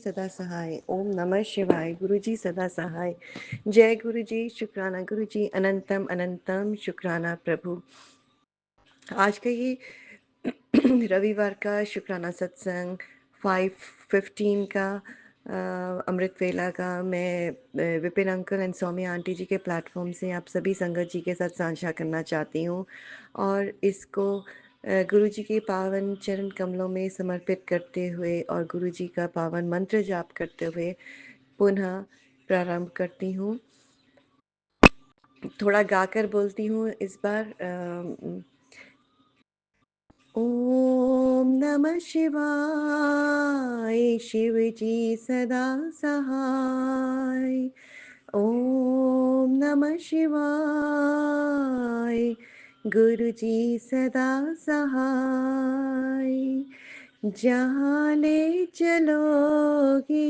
सदा सहाय। ओम नमः शिवाय। गुरुजी सदा सहाय। जय गुरुजी। शुक्राना गुरुजी। अनंतम अनंतम शुक्राना प्रभु। आज का ये रविवार का शुक्राना सत्संग 5:15 का अमृत वेला का मैं Vipin uncle and Saumya aunty ji के प्लेटफॉर्म से आप सभी संगत जी के साथ साझा करना चाहती हूँ और इसको गुरु जी के पावन चरण कमलों में समर्पित करते हुए और गुरु जी का पावन मंत्र जाप करते हुए पुनः प्रारंभ करती हूँ। थोड़ा गाकर बोलती हूँ इस बार। ओम नमः शिवाय। शिव जी सदा सहाय। ओम नमः शिवाय। गुरु जी सदा सहाय। जहाँ ले चलोगे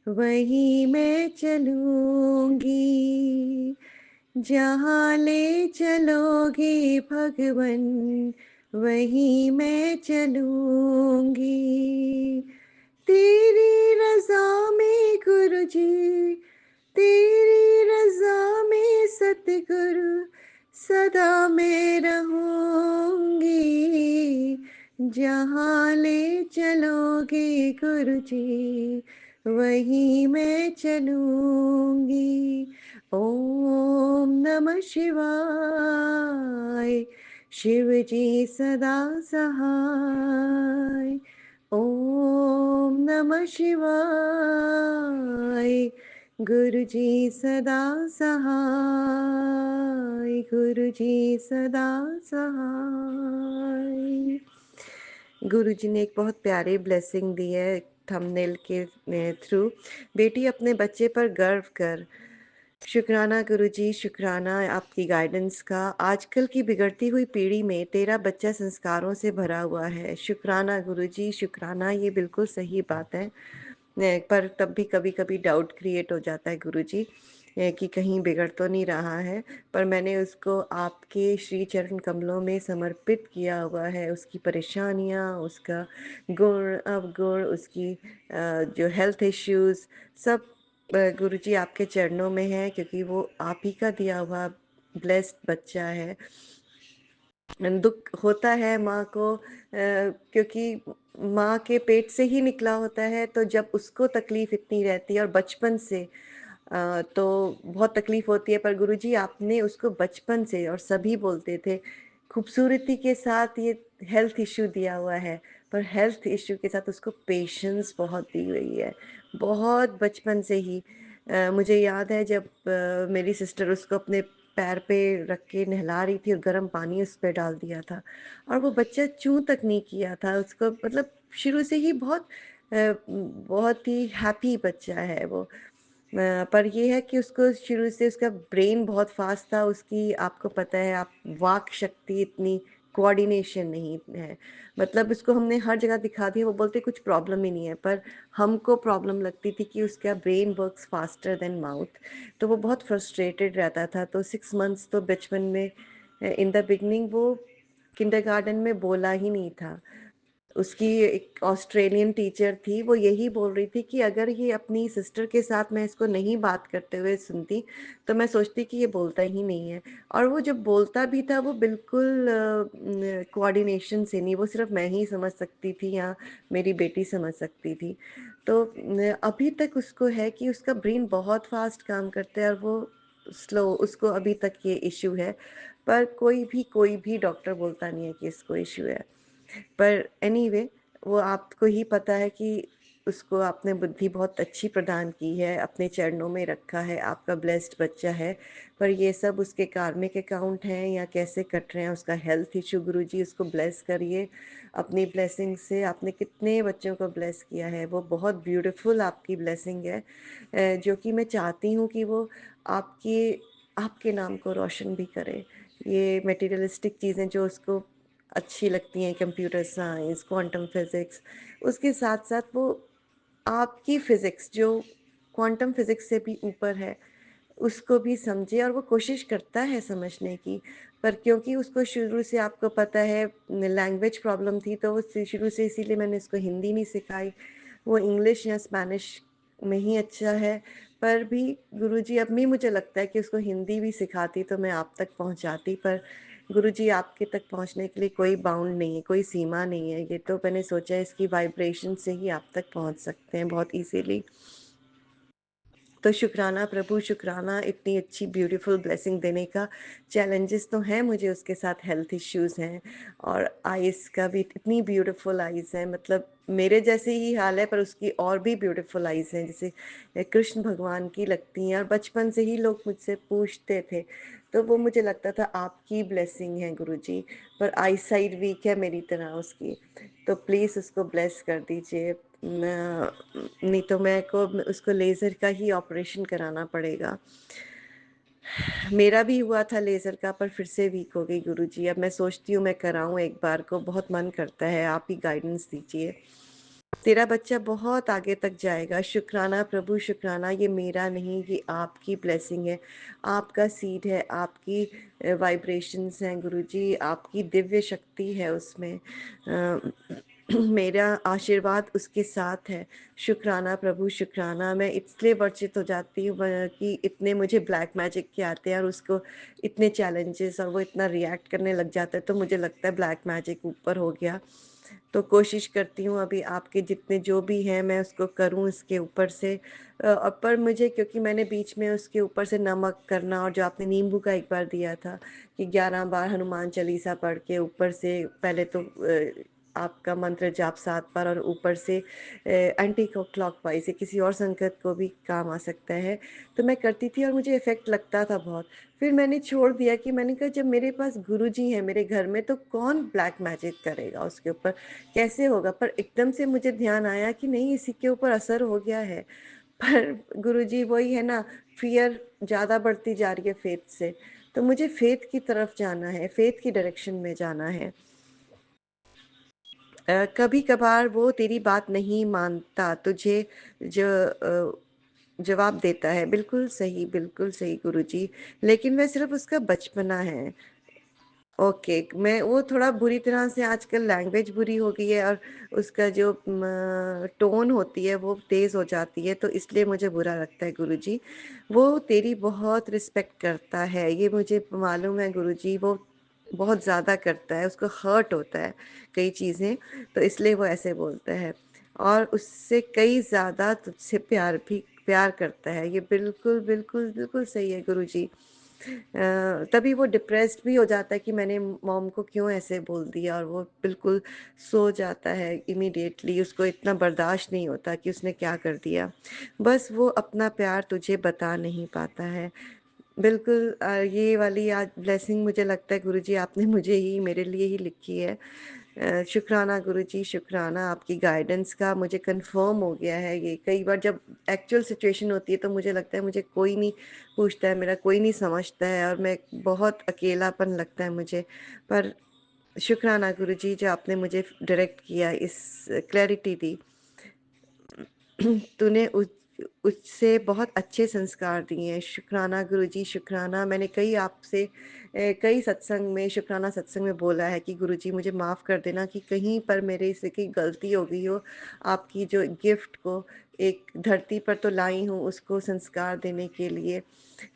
वहीं मैं चलूंगी। जहाँ ले चलोगे भगवन वहीं मैं चलूंगी। तेरी रज़ा में गुरुजी, तेरी रज़ा में सतगुरु सदा मैं रहूंगी। जहाँ ले चलोगे गुरुजी वहीं मैं चलूंगी। ओम नमः शिवाय। शिव जी सदा सहाय। ओम नमः शिवाय। गुरु जी सदा सहाय। गुरु जी सदा सहाय। गुरु जी ने एक बहुत प्यारी ब्लेसिंग दी है थंबनेल के थ्रू। बेटी अपने बच्चे पर गर्व कर। शुक्राना गुरुजी, शुक्राना आपकी गाइडेंस का। आजकल की बिगड़ती हुई पीढ़ी में तेरा बच्चा संस्कारों से भरा हुआ है। शुक्राना गुरुजी, शुक्राना। ये बिल्कुल सही बात है। पर तब भी कभी कभी डाउट क्रिएट हो जाता है गुरुजी कि कहीं बिगड़ तो नहीं रहा है। पर मैंने उसको आपके श्री चरण कमलों में समर्पित किया हुआ है। उसकी परेशानियाँ, उसका गुण अवगुण, उसकी जो हेल्थ इश्यूज सब गुरुजी आपके चरणों में है, क्योंकि वो आप ही का दिया हुआ ब्लेस्ड बच्चा है। दुख होता है माँ को, क्योंकि माँ के पेट से ही निकला होता है, तो जब उसको तकलीफ इतनी रहती है और बचपन से तो बहुत तकलीफ होती है। पर गुरुजी आपने उसको बचपन से, और सभी बोलते थे, खूबसूरती के साथ ये हेल्थ इश्यू दिया हुआ है, पर हेल्थ इश्यू के साथ उसको पेशेंस बहुत दी हुई है, बहुत बचपन से ही। मुझे याद है जब मेरी सिस्टर उसको अपने पैर पे रख के नहला रही थी और गर्म पानी उस पे डाल दिया था, और वो बच्चा चूं तक नहीं किया था उसको। मतलब शुरू से ही बहुत ही हैप्पी बच्चा है वो। पर ये है कि उसको शुरू से उसका ब्रेन बहुत फास्ट था। उसकी, आपको पता है, आप वाक शक्ति इतनी, कोऑर्डिनेशन नहीं है। मतलब उसको हमने हर जगह दिखा दिया, वो बोलते कुछ प्रॉब्लम ही नहीं है, पर हमको प्रॉब्लम लगती थी कि उसका brain works faster than mouth. तो वो बहुत फ्रस्ट्रेटेड रहता था। तो 6 मंथ्स तो बचपन में, इन द बिगनिंग, वो किंडरगार्टन में बोला ही नहीं था। उसकी एक ऑस्ट्रेलियन टीचर थी, वो यही बोल रही थी कि अगर ये अपनी सिस्टर के साथ मैं इसको नहीं बात करते हुए सुनती, तो मैं सोचती कि ये बोलता ही नहीं है। और वो जब बोलता भी था, वो बिल्कुल कोऑर्डिनेशन से नहीं, वो सिर्फ मैं ही समझ सकती थी या मेरी बेटी समझ सकती थी। तो अभी तक उसको है कि उसका ब्रेन बहुत फास्ट काम करता है और वो स्लो, उसको अभी तक ये इश्यू है। पर कोई भी डॉक्टर बोलता नहीं है कि इसको इश्यू है। पर एनीवे, वो आपको ही पता है कि उसको आपने बुद्धि बहुत अच्छी प्रदान की है, अपने चरणों में रखा है, आपका ब्लेस्ड बच्चा है। पर ये सब उसके कार्मिक अकाउंट हैं या कैसे कट रहे हैं, उसका हेल्थ इशू, गुरुजी उसको ब्लेस करिए अपनी ब्लेसिंग से। आपने कितने बच्चों को ब्लेस किया है, वो बहुत ब्यूटीफुल आपकी ब्लेसिंग है, जो कि मैं चाहती हूँ कि वो आपकी आपके नाम को रोशन भी करे। ये मटेरियलिस्टिक चीज़ें जो उसको अच्छी लगती हैं, कंप्यूटर साइंस, क्वांटम फिजिक्स, उसके साथ साथ वो आपकी फिजिक्स जो क्वांटम फिजिक्स से भी ऊपर है, उसको भी समझे। और वो कोशिश करता है समझने की, पर क्योंकि उसको शुरू से, आपको पता है, लैंग्वेज प्रॉब्लम थी, तो वो शुरू से, इसीलिए मैंने उसको हिंदी नहीं सिखाई। वो इंग्लिश या स्पेनिश में ही अच्छा है, पर भी गुरुजी अब भी मुझे लगता है कि उसको हिंदी भी सिखाती तो मैं आप तक पहुँचाती, पर गुरुजी आपके तक पहुँचने के लिए कोई बाउंड नहीं है, कोई सीमा नहीं है। ये तो मैंने सोचा है इसकी वाइब्रेशन से ही आप तक पहुँच सकते हैं बहुत ईज़िली। तो शुक्राना प्रभु, शुक्राना इतनी अच्छी ब्यूटीफुल ब्लेसिंग देने का। चैलेंजेस तो हैं मुझे उसके साथ, हेल्थ इश्यूज़ हैं और आइज़ का भी, इतनी ब्यूटीफुल आइज़ हैं, मतलब मेरे जैसे ही हाल है पर उसकी और भी ब्यूटीफुल आइज़ हैं, जैसे कृष्ण भगवान की लगती हैं। और बचपन से ही लोग मुझसे पूछते थे, तो वो मुझे लगता था आपकी ब्लेसिंग है गुरुजी, पर आई साइट वीक है मेरी तरह उसकी, तो प्लीज़ उसको ब्लेस कर दीजिए। नहीं तो मेरे को उसको लेज़र का ही ऑपरेशन कराना पड़ेगा। मेरा भी हुआ था लेज़र का, पर फिर से वीक हो गई गुरुजी। अब मैं सोचती हूँ मैं कराऊँ एक बार को, बहुत मन करता है, आप ही गाइडेंस दीजिए। तेरा बच्चा बहुत आगे तक जाएगा। शुक्राना प्रभु, शुक्राना, ये मेरा नहीं, ये आपकी ब्लेसिंग है, आपका सीड है, आपकी वाइब्रेशंस हैं गुरुजी, आपकी दिव्य शक्ति है उसमें। मेरा आशीर्वाद उसके साथ है। शुक्राना प्रभु, शुक्राना। मैं इसलिए वर्चित हो जाती हूँ कि इतने मुझे ब्लैक मैजिक के आते हैं और उसको इतने चैलेंजेस, और वो इतना रिएक्ट करने लग जाता है, तो मुझे लगता है ब्लैक मैजिक ऊपर हो गया। तो कोशिश करती हूँ अभी आपके जितने जो भी हैं मैं उसको करूँ इसके ऊपर से। पर मुझे, क्योंकि मैंने बीच में उसके ऊपर से नमक करना, और जो आपने नींबू का एक बार दिया था कि 11 बार हनुमान चालीसा पढ़ के ऊपर से पहले तो आपका मंत्र जाप 7 बार, और ऊपर से एंटी क्लॉकवाइज या किसी और संकेत को भी काम आ सकता है, तो मैं करती थी और मुझे इफ़ेक्ट लगता था बहुत। फिर मैंने छोड़ दिया कि मैंने कहा जब मेरे पास गुरुजी हैं मेरे घर में, तो कौन ब्लैक मैजिक करेगा उसके ऊपर, कैसे होगा? पर एकदम से मुझे ध्यान आया कि नहीं, इसी के ऊपर असर हो गया है। पर गुरुजी वही है ना, फ़ियर ज़्यादा बढ़ती जा रही है फ़ेथ से, तो मुझे फ़ेथ की तरफ जाना है, फ़ेथ की डायरेक्शन में जाना है। कभी-कभार वो तेरी बात नहीं मानता, तुझे जवाब देता है। बिल्कुल सही गुरुजी, लेकिन वह सिर्फ़ उसका बचपना है। ओके, मैं वो थोड़ा बुरी तरह से आजकल लैंग्वेज बुरी हो गई है, और उसका जो टोन होती है वो तेज़ हो जाती है, तो इसलिए मुझे बुरा लगता है गुरुजी। वो तेरी बहुत रिस्पेक्ट करता है, ये मुझे मालूम है गुरुजी, वो बहुत ज़्यादा करता है, उसको हर्ट होता है कई चीज़ें, तो इसलिए वो ऐसे बोलता है, और उससे कई ज़्यादा तुझसे प्यार करता है। ये बिल्कुल सही है गुरुजी। तभी वो डिप्रेस्ड भी हो जाता है कि मैंने मॉम को क्यों ऐसे बोल दिया, और वो बिल्कुल सो जाता है इमीडिएटली, उसको इतना बर्दाश्त नहीं होता कि उसने क्या कर दिया। बस वो अपना प्यार तुझे बता नहीं पाता है। बिल्कुल ये वाली आज ब्लेसिंग मुझे लगता है गुरुजी आपने मुझे ही, मेरे लिए ही लिखी है। शुक्राना गुरुजी, शुक्राना आपकी गाइडेंस का, मुझे कन्फर्म हो गया है ये। कई बार जब एक्चुअल सिचुएशन होती है तो मुझे लगता है मुझे कोई नहीं पूछता है, मेरा कोई नहीं समझता है, और मैं बहुत अकेलापन लगता है मुझे। पर शुक्राना गुरुजी, जो आपने मुझे डायरेक्ट किया, इस क्लैरिटी दी। तूने उससे बहुत अच्छे संस्कार दिए हैं। शुक्राना गुरुजी, शुक्राना। मैंने कई सत्संग में, शुक्राना सत्संग में बोला है कि गुरुजी मुझे माफ़ कर देना कि कहीं पर मेरे से कोई गलती हो गई हो, आपकी जो गिफ्ट को एक धरती पर तो लाई हूँ उसको संस्कार देने के लिए,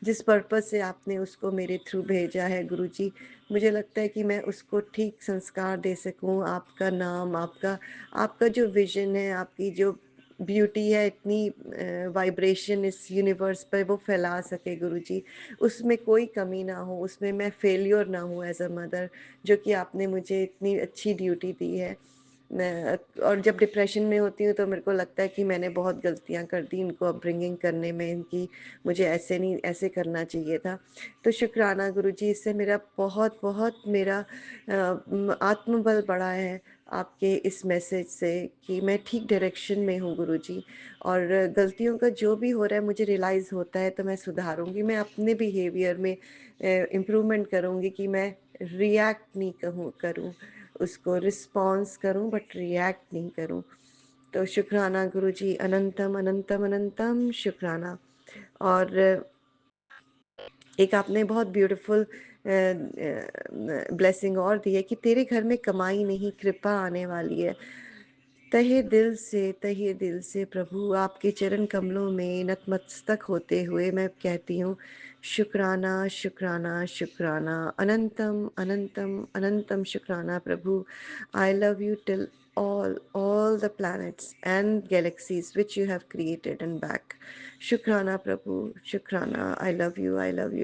जिस पर्पज़ से आपने उसको मेरे थ्रू भेजा है गुरुजी, मुझे लगता है कि मैं उसको ठीक संस्कार दे सकूँ। आपका नाम, आपका आपका जो विज़न है, आपकी जो ब्यूटी है, इतनी वाइब्रेशन इस यूनिवर्स पे वो फैला सके गुरुजी, उसमें कोई कमी ना हो, उसमें मैं फेल्योर ना हूँ एज़ अ मदर, जो कि आपने मुझे इतनी अच्छी ड्यूटी दी है। मैं और जब डिप्रेशन में होती हूँ तो मेरे को लगता है कि मैंने बहुत गलतियाँ कर दी इनको अपब्रिंगिंग करने में, इनकी मुझे ऐसे नहीं, ऐसे करना चाहिए था। तो शुक्राना गुरुजी, इससे मेरा बहुत मेरा आत्मबल बढ़ा है आपके इस मैसेज से, कि मैं ठीक डायरेक्शन में हूँ गुरुजी, और गलतियों का जो भी हो रहा है मुझे रियलाइज़ होता है, तो मैं सुधारूँगी। मैं अपने बिहेवियर में इम्प्रूवमेंट करूँगी कि मैं रिएक्ट नहीं करूँ, उसको रिस्पॉन्स करूँ बट रिएक्ट नहीं करूँ। तो शुक्राना गुरुजी, अनंतम अनंतम अनंतम शुक्राना। और एक आपने बहुत ब्यूटीफुल ब्लेसिंग और दी है कि तेरे घर में कमाई नहीं, कृपा आने वाली है। तहे दिल से प्रभु आपके चरण कमलों में नतमस्तक होते हुए मैं कहती हूँ, शुक्राना, शुक्राना, शुक्राना, अनंतम, अनंतम, अनंतम शुक्राना प्रभु। I love you till all the planets and galaxies which you have created and back. शुक्राना प्रभु, शुक्राना, I love you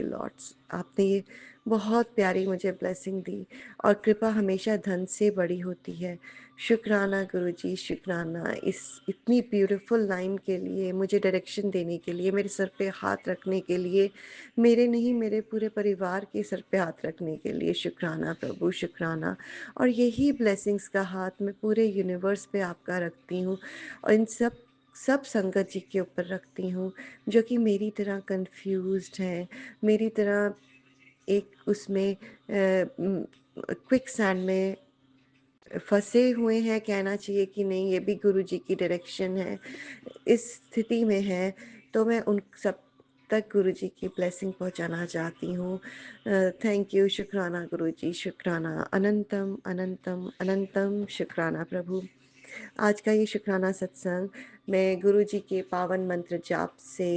लॉर्ड्स। आपने ये बहुत प्यारी मुझे ब्लेसिंग दी और कृपा हमेशा धन से बड़ी होती है। शुक्राना गुरुजी, शुक्राना इस इतनी ब्यूटीफुल लाइन के लिए, मुझे डायरेक्शन देने के लिए, मेरे सर पे हाथ रखने के लिए, मेरे नहीं मेरे पूरे परिवार के सर पे हाथ रखने के लिए शुक्राना प्रभु, शुक्राना। और यही ब्लेसिंग्स का हाथ मैं पूरे यूनिवर्स पे आपका रखती हूँ और इन सब संगत जी के ऊपर रखती हूँ, जो कि मेरी तरह कंफ्यूज्ड हैं, मेरी तरह एक उसमें क्विक सैंड में फँसे हुए हैं, कहना चाहिए कि नहीं ये भी गुरु जी की डायरेक्शन है, इस स्थिति में हैं, तो मैं उन सब तक गुरु जी की ब्लेसिंग पहुँचाना चाहती हूँ। थैंक यू, शुक्राना गुरु जी, शुक्राना, अनंतम, अनंतम, अनंतम शुक्राना प्रभु। आज का ये शुक्राना सत्संग मैं गुरु जी के पावन मंत्र जाप से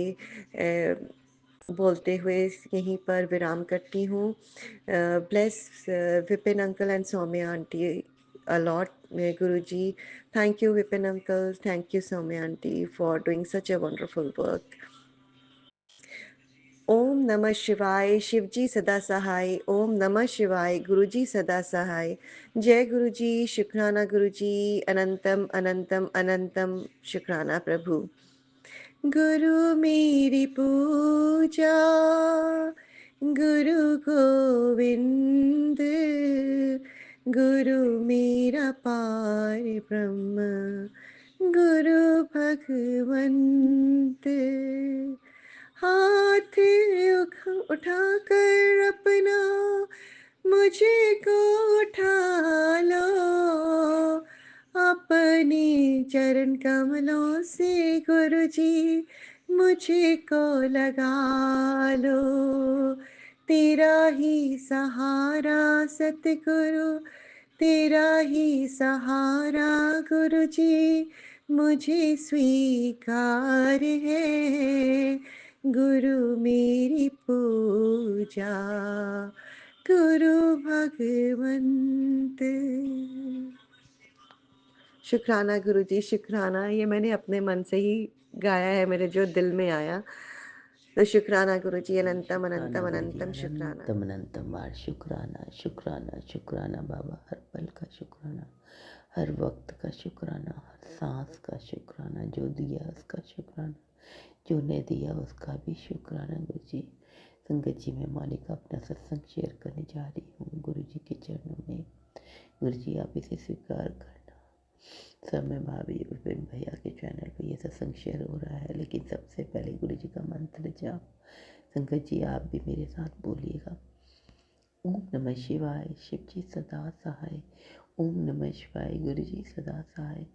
बोलते हुए यहीं पर विराम करती हूँ। Bless Vipin uncle and Saumya aunty a lot, Guruji. Thank you, Vipin uncle. Thank you, Soumya auntie, for doing such a wonderful work. ओम नमः शिवाय, शिवजी सदा सहाय। ओम नमः शिवाय, गुरुजी सदा सहाय। जय गुरुजी, शुक्राना गुरुजी, अनंतम अनंतम अनंतम शुक्राना प्रभु। गुरु मेरी पूजा, गुरु गोविंद, गुरु मेरा पार ब्रह्म, गुरु भगवंत। हाथ उठाकर अपना मुझे को उठा लो, अपने चरण कमलों से गुरुजी मुझे को लगा लो। तेरा ही सहारा सतगुरु, तेरा ही सहारा गुरुजी मुझे स्वीकार है। गुरु मेरी पूजा, गुरु भगवंत। शुक्राना गुरुजी, शुक्राना। ये मैंने अपने मन से ही गाया है, मेरे जो दिल में आया। तो शुक्राना गुरुजी, जी अनंतम शुक्राना अनंतम गुरुजी, अनंतम शुक्राना। अनंतम अनंतम बार शुक्राना, शुक्राना, शुक्राना बाबा। हर पल का शुक्राना, हर वक्त का शुक्राना, हर सांस का शुक्राना। जो दिया उसका शुक्राना, जो ने दिया उसका भी शुक्राना गुरुजी। संगत जी, मैं मोनिका अपना सत्संग शेयर करने जा रही हूँ गुरुजी के चरणों में। गुरुजी आप इसे स्वीकार करना। सब में भाभी विपिन भैया के चैनल पे ये सत्संग शेयर हो रहा है, लेकिन सबसे पहले गुरुजी का मंत्र जाप। संगत जी आप भी मेरे साथ बोलिएगा। ओम नमः शिवाय, शिव जी सदा सहाय। ओम नमः शिवाय, गुरु जी सदा सहाय।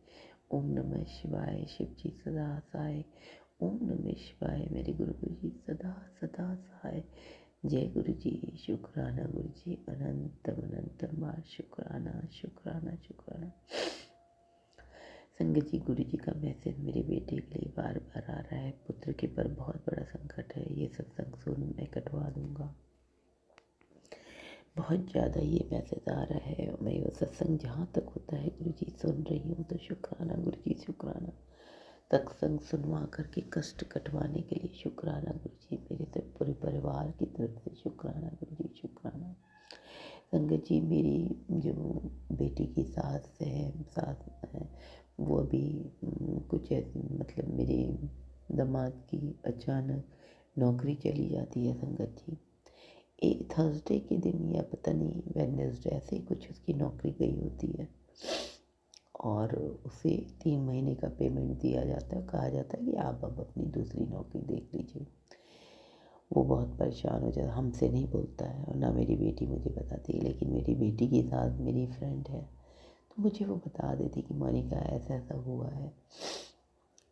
ओम नमः शिवाय, शिव जी सदा सहाय। ओम नमः शिवाय, मेरे गुरु जी सदा सदा सहाय। जय गुरु जी, शुक्राना गुरु जी, अनंतम अनंतम बार शुक्राना, शुक्राना, शुक्राना। संगत जी, गुरु जी का मैसेज मेरे बेटे के लिए बार बार आ रहा है। पुत्र के पर बहुत बड़ा संकट है, ये सत्संग सुन मैं कटवा दूंगा। बहुत ज़्यादा ये मैसेज आ रहा है। मैं वो सत्संग जहाँ तक होता है गुरु जी सुन रही हूँ, तो शुक्राना गुरु जी, शुक्राना। सत्संग सुनवा करके कष्ट कटवाने के लिए शुक्राना गुरु जी, मेरे तो पूरे परिवार की तरफ से शुक्राना गुरु जी, शुक्राना। संगत जी, मेरी जो बेटी की सास है वो भी कुछ ऐसे मतलब मेरे दामाद की अचानक नौकरी चली जाती है संगत जी। एक थर्सडे के दिन या पता नहीं वेडनेसडे ऐसे ही कुछ उसकी नौकरी गई होती है और उसे 3 महीने का पेमेंट दिया जाता है। कहा जाता है कि आप अब अपनी दूसरी नौकरी देख लीजिए। वो बहुत परेशान हो जाता है, हमसे नहीं बोलता है और ना मेरी बेटी मुझे बताती है, लेकिन मेरी बेटी के साथ मेरी फ्रेंड है तो मुझे वो बता देती कि मोनिका ऐसा ऐसा हुआ है।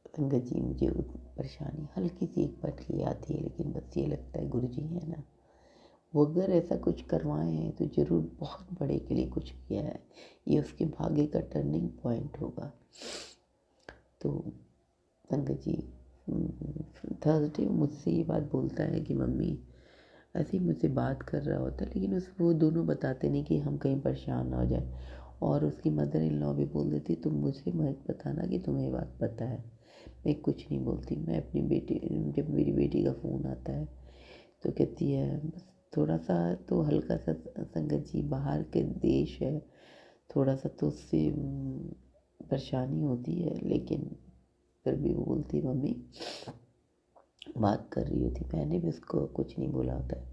संगत जी, मुझे परेशानी हल्की सी एक पटली आती है, लेकिन बस ये लगता है गुरु जी है ना, वो अगर ऐसा कुछ करवाए हैं तो ज़रूर बहुत बड़े के लिए कुछ किया है, ये उसके भाग्य का टर्निंग पॉइंट होगा। तो संगत जी थर्सडे मुझसे ये बात बोलता है कि मम्मी, ऐसे ही मुझसे बात कर रहा होता है, लेकिन उस वो दोनों बताते नहीं कि हम कहीं परेशान ना हो जाए। और उसकी मदर इन लॉ भी बोल देती तुम मुझे मत बताना कि तुम्हें ये बात पता है। मैं कुछ नहीं बोलती। मैं अपनी बेटी, जब मेरी बेटी का फ़ोन आता है तो कहती है बस थोड़ा सा तो हल्का सा, संगत जी बाहर के देश है, थोड़ा सा तो उससे परेशानी होती है, लेकिन फिर भी वो बोलती मम्मी बात कर रही होती। मैंने भी उसको कुछ नहीं बोला होता है,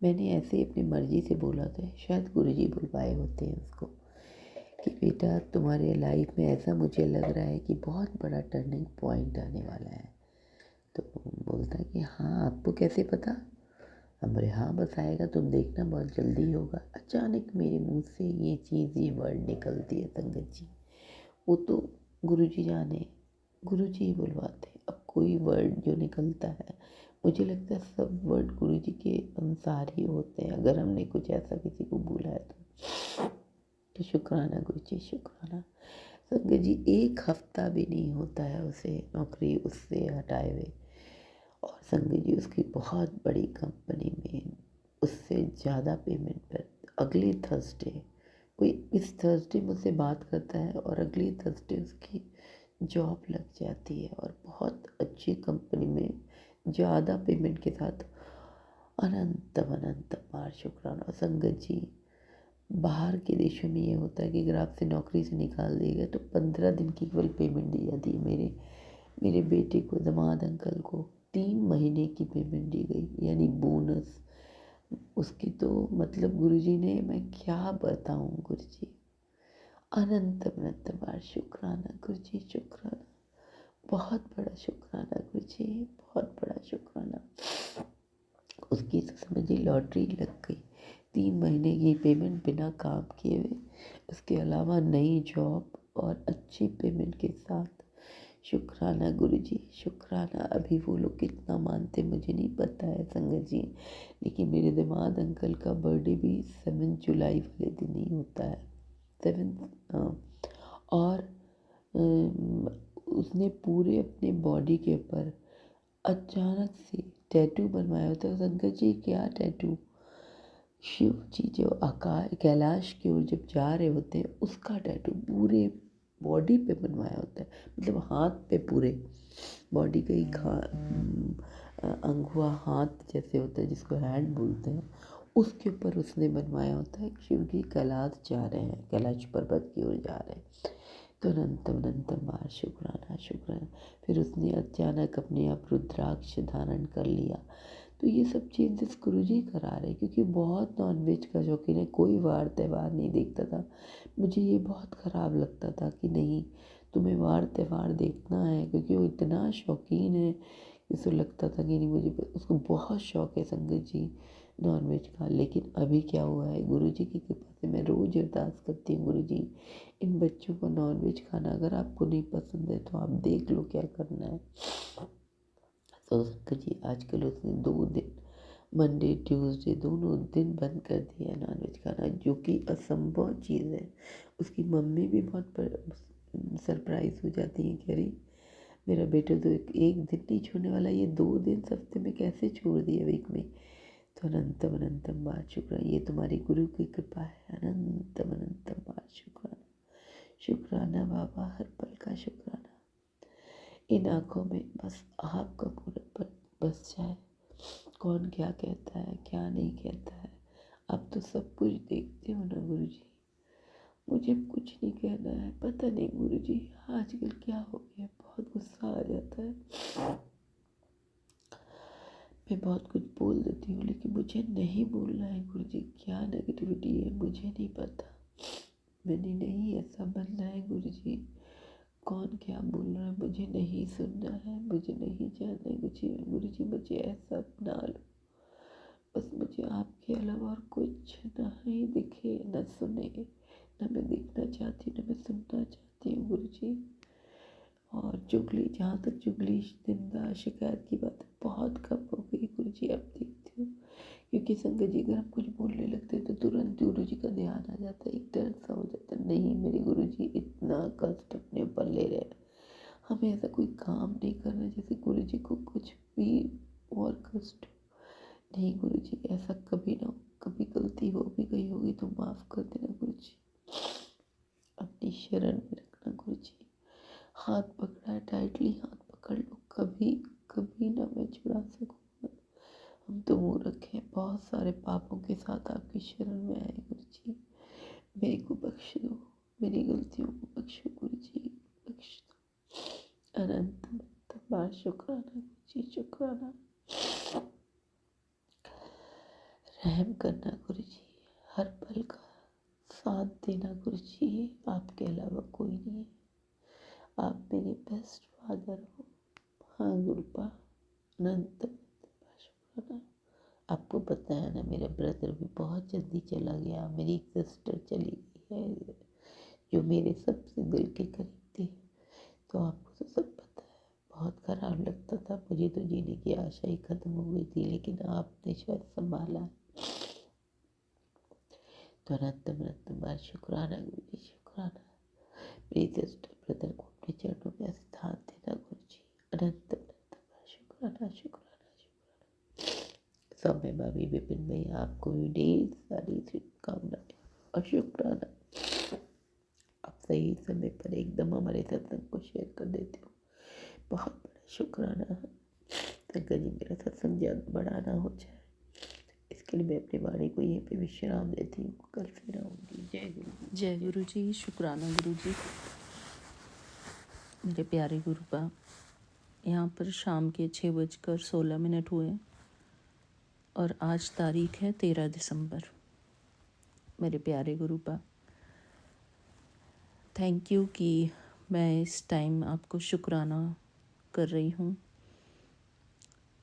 मैंने ऐसे ही अपनी मर्ज़ी से बोला था। शायद गुरुजी बुलवाए होते हैं उसको कि बेटा तुम्हारे लाइफ में ऐसा मुझे लग रहा है कि बहुत बड़ा टर्निंग पॉइंट आने वाला है। तो बोलता है कि हाँ, आपको कैसे पता? हम बोले हाँ बस आएगा, तुम देखना बहुत जल्दी होगा। अचानक मेरे मुंह से ये चीज़, ये वर्ड निकलती है संगत जी। वो तो गुरुजी जाने, गुरुजी ही बुलवाते हैं। अब कोई वर्ड जो निकलता है, मुझे लगता है सब वर्ड गुरुजी के अनुसार ही होते हैं। अगर हमने कुछ ऐसा किसी को बोला है तो शुक्राना गुरुजी, शुक्राना। संगत जी 1 हफ्ता भी नहीं होता है उसे नौकरी उससे हटाए हुए, और संगत जी उसकी बहुत बड़ी कंपनी में उससे ज़्यादा पेमेंट पर अगले थर्सडे, कोई इस थर्सडे मुझसे बात करता है और अगले थर्सडे उसकी जॉब लग जाती है, और बहुत अच्छी कंपनी में ज़्यादा पेमेंट के साथ। अनंतम अनंतम बार शुक्राना। संगत जी बाहर के देशों में ये होता है कि अगर आपसे नौकरी से निकाल दिया गया तो 15 दिन की केवल पेमेंट दी जाती है। मेरे बेटे को, दामाद अंकल को 3 महीने की पेमेंट दी गई, यानी बोनस उसकी। तो मतलब गुरुजी ने, मैं क्या बताऊं गुरुजी, अनंत अनंत बार शुक्राना गुरुजी, शुक्राना, बहुत बड़ा शुक्राना गुरुजी, बहुत बड़ा शुक्राना। उसकी तो समझिए लॉटरी लग गई। 3 महीने की पेमेंट बिना काम किए हुए, उसके अलावा नई जॉब और अच्छी पेमेंट के साथ। शुक्राना गुरुजी, शुक्राना। अभी वो लोग कितना मानते मुझे नहीं पता है संगत जी, लेकिन मेरे दामाद अंकल का बर्थडे भी 7 जुलाई वाले दिन ही होता है। 7 और उसने पूरे अपने बॉडी के ऊपर अचानक से टैटू बनवाया होता है। संगत जी क्या टैटू? शिव जी जो आकाश कैलाश की ओर जब जा रहे होते हैं उसका टैटू पूरे बॉडी पे बनवाया होता है, मतलब हाथ पे पूरे बॉडी का ही अंग हुआ, हाथ जैसे होता है जिसको हैंड बोलते हैं, उसके ऊपर उसने बनवाया होता है। शिव जी कैलाश जा रहे हैं, कैलाश पर्वत की ओर जा रहे हैं। तो अनंतम अनंतम बार शुक्राना, शुक्राना। फिर उसने अचानक अपने आप रुद्राक्ष धारण कर लिया। तो ये सब चेंजेस गुरुजी करा रहे, क्योंकि बहुत नॉनवेज का शौकीन है, कोई वार त्यौहार नहीं देखता था। मुझे ये बहुत ख़राब लगता था कि नहीं तुम्हें वार त्यौहार देखना है, क्योंकि वो इतना शौकीन है। इसको लगता था कि नहीं, मुझे उसको बहुत शौक़ है संगत जी नॉनवेज का। लेकिन अभी क्या हुआ है, गुरुजी की कृपा से मैं रोज़ अरदास करती हूँ, गुरुजी इन बच्चों को नॉनवेज खाना अगर आपको नहीं पसंद है तो आप देख लो क्या करना है। तो संगत जी आजकल उसने 2 दिन, मंडे ट्यूसडे दोनों दिन बंद कर दिया है नॉनवेज खाना, जो कि असंभव चीज़ है। उसकी मम्मी भी बहुत सरप्राइज़ हो जाती है, कह रही मेरा बेटा तो एक दिन नहीं छोड़ने वाला, ये 2 दिन हफ्ते में कैसे छोड़ दिया वीक में। तो अनंतम अनंतम बार शुक्राना, ये तुम्हारी गुरु की कृपा है। अनंतम अनंतम बार शुक्राना, शुक्राना बाबा, हर पल का शुक्राना। इन आँखों में बस आपका मूरत पर बस जाए, कौन क्या कहता है क्या नहीं कहता है, आप तो सब कुछ देखते हो ना गुरुजी। मुझे कुछ नहीं कहना है, पता नहीं गुरुजी आजकल क्या हो गया, बहुत गुस्सा आ जाता है। मैं बहुत कुछ बोल देती हूँ, लेकिन मुझे नहीं बोलना है गुरुजी। क्या नेगेटिविटी है मुझे नहीं पता, मैंने नहीं ऐसा बनना है गुरुजी। कौन क्या बोल रहा है मुझे नहीं सुनना है, मुझे नहीं जानना है गुरुजी। मुझे ऐसा बना लो बस, मुझे आपके अलावा और कुछ ना ही दिखे न सुने, न मैं देखना चाहती हूँ न मैं सुनना चाहती हूँ गुरुजी। और चुगली, जहाँ तक चुगली निंदा शिकायत की बात है, बहुत कम हो गई गुरुजी अब देखती हूँ, क्योंकि कि संगत जी अगर हम कुछ बोलने लगते तो तुरंत गुरु जी का ध्यान आ जाता है, एक डर सा हो जाता है, नहीं मेरे गुरु जी इतना कष्ट अपने ऊपर ले रहे हैं, हमें ऐसा कोई काम नहीं करना जैसे गुरु जी को कुछ भी और कष्ट हो। नहीं गुरु जी ऐसा कभी ना हो, कभी गलती हो भी गई होगी तो माफ़ कर देना गुरु जी, अपनी शरण में रखना गुरु जी। हाथ पकड़ा है टाइटली, हाथ पकड़ लो, कभी कभी ना मैं छुड़ा सकूँ। हम तो मूर्ख हैं, बहुत सारे पापों के साथ आपकी शरण में आए गुरु जी, मेरे को बख्श दो, मेरी गलतियों को बख्शो गुरु जी, बख्श दो। अनंत अनंत बार शुक्राना गुरु जी, शुक्राना। रहम करना गुरु जी, हर पल का साथ देना गुरु जी, आपके अलावा कोई नहीं है, आप मेरे बेस्ट फादर हो। हाँ गुरुपा, अनंत अनंत शुक्राना। आपको पता है ना मेरा ब्रदर भी बहुत जल्दी चला गया, मेरी एक सिस्टर चली गई है जो मेरे सबसे दिल के करीब थी, तो आपको तो सब पता है, बहुत ख़राब लगता था मुझे, तो जीने की आशा ही ख़त्म हो गई थी, लेकिन आपने शायद संभाला। तो अनंत अनंत बार शुक्राना गुरु जी, शुक्राना। मेरी सिस्टर ब्रदर को अपने चरणों में स्थान देना गुरु जी, अनंत अनंत बार शुक्राना, शुक्राना, शुक्राना। सौम्य भाभी, विपिन भाई, आपको भी ढेर सारी शुभकामनाएं और शुक्राना। आप सही समय पर एकदम हमारे सत्संग को शेयर कर देते हो, बहुत बड़ा शुक्राना है। शंकर जी मेरा सत्संग ज़्यादा बड़ा ना हो जाए, इसके लिए मैं अपनी वाणी को यहीं पे विश्राम देती हूँ, कल फिर आऊँगी। जय गुरु जी। जय गुरु जी, शुक्राना गुरु जी। मेरे प्यारे गुरुपा, यहाँ पर शाम के 6:16 हुए और आज तारीख है 13 दिसंबर। मेरे प्यारे गुरुपा, थैंक यू कि मैं इस टाइम आपको शुक्राना कर रही हूँ।